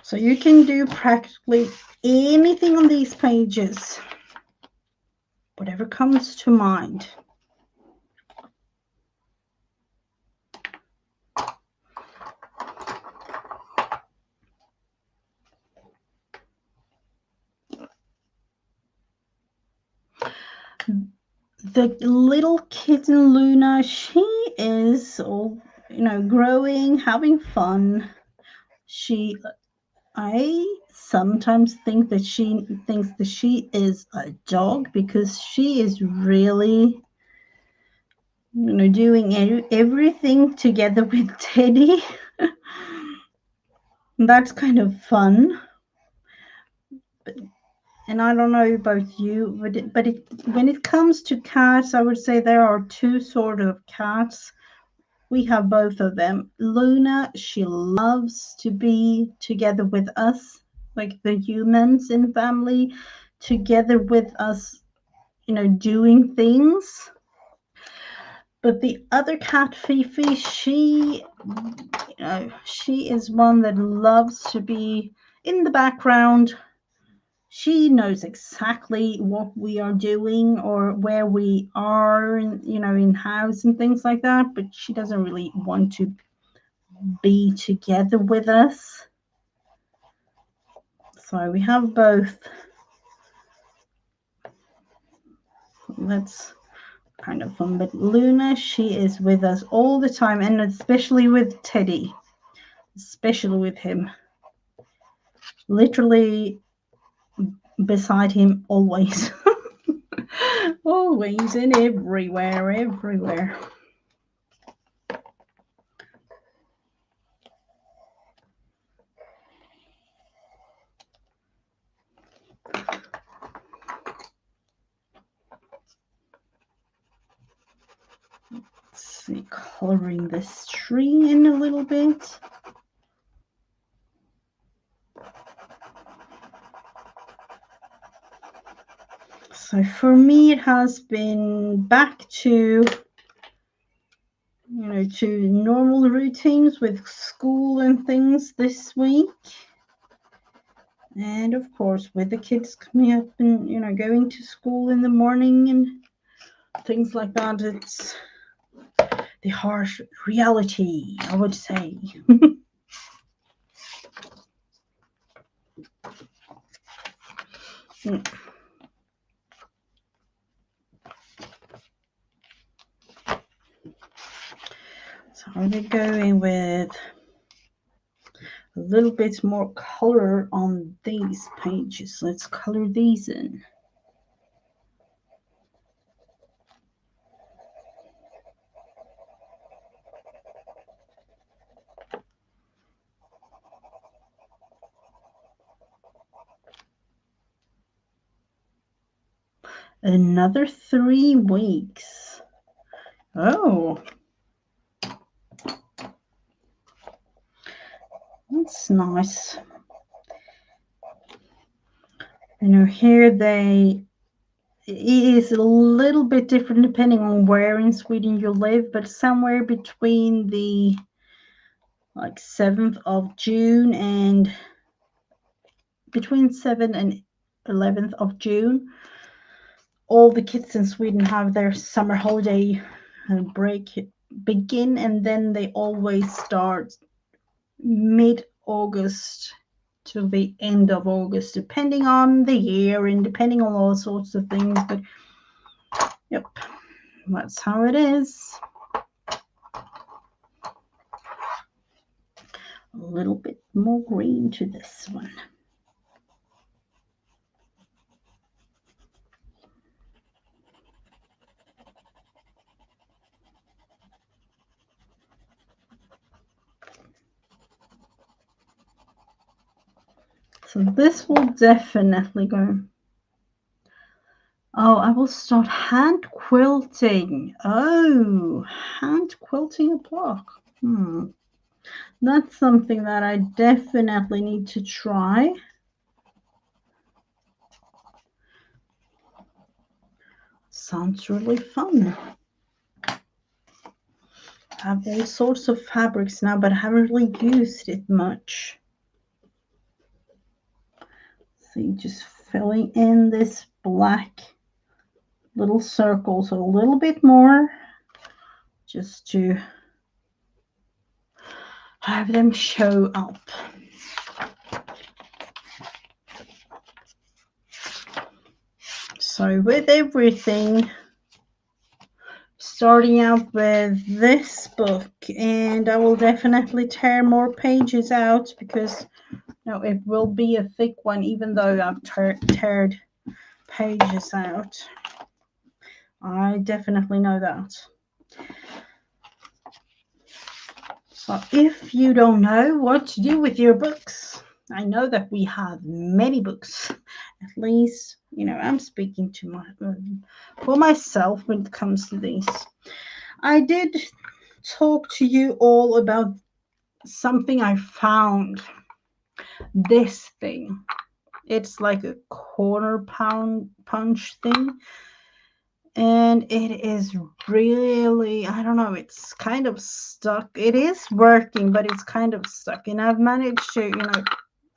So you can do practically anything on these pages, whatever comes to mind. The little kitten Luna, she is all, you know, growing, having fun. I sometimes think that she thinks that she is a dog because she is really, you know, doing everything together with Teddy. That's kind of fun. And I don't know about you, but when it comes to cats, I would say there are two sort of cats. We have both of them. Luna, she loves to be together with us, like the humans in family, together with us, you know, doing things. But the other cat, Fifi, she, you know, she is one that loves to be in the background. She knows exactly what we are doing or where we are, you know, in house and things like that, but she doesn't really want to be together with us. So we have both. That's kind of fun. But Luna, she is with us all the time, and especially with Teddy, especially with him. Literally beside him always. Always and everywhere, everywhere. Let's see, coloring this tree in a little bit. So for me, it has been back to, to normal routines with school and things this week. And of course, with the kids coming up and, going to school in the morning and things like that, it's the harsh reality, I would say. So I'm going to go in with a little bit more color on these pages. Let's color these in. Another 3 weeks. Oh, that's nice. Here it is a little bit different depending on where in Sweden you live, but somewhere between the 7th of June and between 7th and 11th of June, all the kids in Sweden have their summer holiday break begin, and then they always start mid-August to the end of August, depending on the year and depending on all sorts of things. But yep, that's how it is. A little bit more green to this one. So this will definitely go. Oh, I will start hand quilting. Oh, hand quilting a block. That's something that I definitely need to try. Sounds really fun. I have all sorts of fabrics now, but I haven't really used it much. See, just filling in this black little circles a little bit more, just to have them show up. So with everything, starting out with this book, and I will definitely tear more pages out because it will be a thick one, even though I've teared pages out. I definitely know that. So if you don't know what to do with your books, I know that we have many books. At least, I'm speaking to for myself when it comes to these. I did talk to you all about something I found. This thing. It's like a corner punch thing. And it is really, I don't know, it's kind of stuck. It is working, but it's kind of stuck. And I've managed to,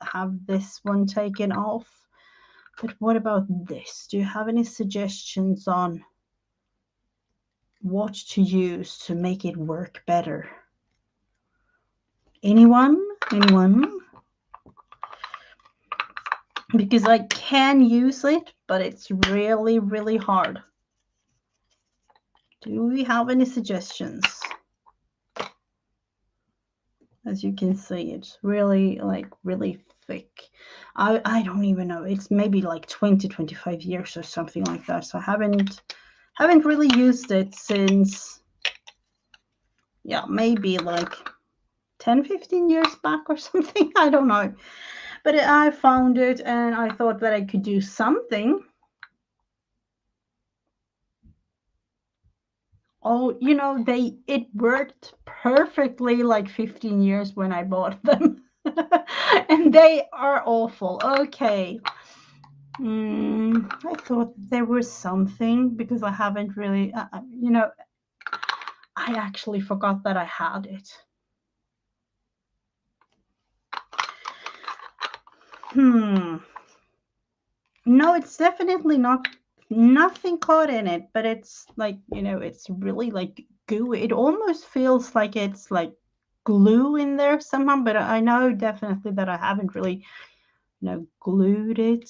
have this one taken off. But what about this? Do you have any suggestions on what to use to make it work better? Anyone? Because I can use it, but it's really, really hard. Do we have any suggestions? As you can see, it's really like really thick. I don't even know. It's maybe like 20-25 years or something like that. So I haven't really used it since, yeah, maybe like 10-15 years back or something. I don't know. But I found it and I thought that I could do something. Oh, you know, it worked perfectly like 15 years when I bought them. And they are awful. Okay. I thought there was something because I haven't really, you know, I actually forgot that I had it. No, it's definitely not, nothing caught in it, but it's like, you know, it's really like gooey. It almost feels like it's like glue in there somehow, but I know definitely that I haven't really, you know, glued it.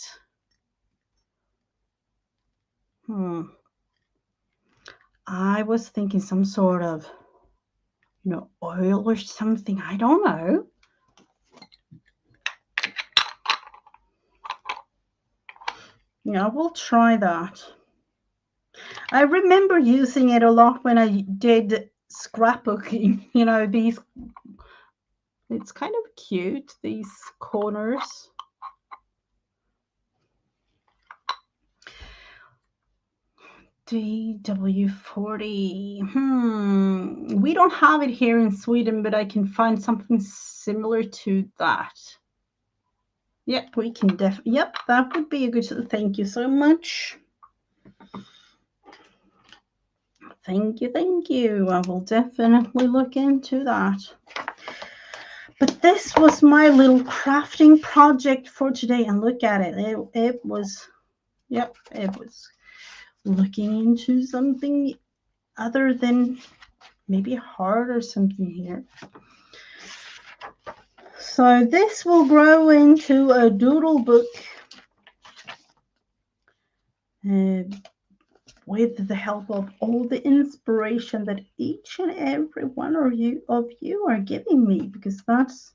I was thinking some sort of, you know, oil or something. I don't know. Yeah, we'll try that. I remember using it a lot when I did scrapbooking. You know, these, it's kind of cute, these corners. DW40. We don't have it here in Sweden, but I can find something similar to that. Yep, we can yep, that would be a good, thank you so much. Thank you, thank you. I will definitely look into that. But this was my little crafting project for today, and look at it. It was, yep, it was looking into something other than maybe heart or something here. So this will grow into a doodle book with the help of all the inspiration that each and every one of you are giving me, because that's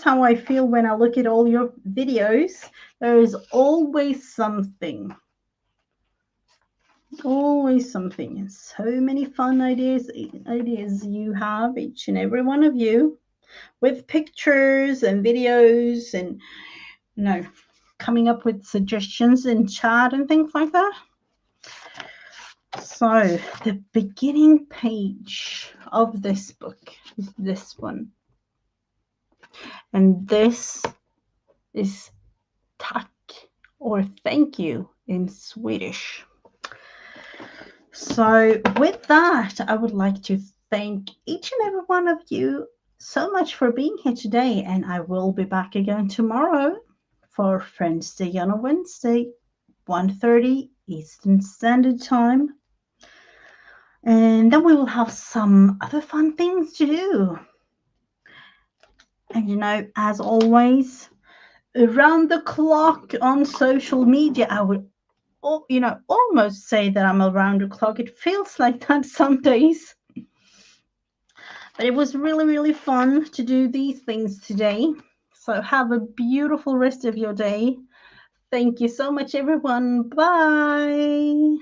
how I feel when I look at all your videos. There is always something. Always something. So many fun ideas you have, each and every one of you, with pictures and videos and, you know, coming up with suggestions in chat and things like that. So the beginning page of this book is this one. And this is tack, or thank you in Swedish. So with that, I would like to thank each and every one of you so much for being here today. And I will be back again tomorrow for Friends Day on a Wednesday, 1:30 Eastern Standard Time. And then we will have some other fun things to do. And, you know, as always, around the clock on social media, I would, you know, almost say that I'm around the clock. It feels like that some days. But it was really, really fun to do these things today. So have a beautiful rest of your day. Thank you so much, everyone. Bye.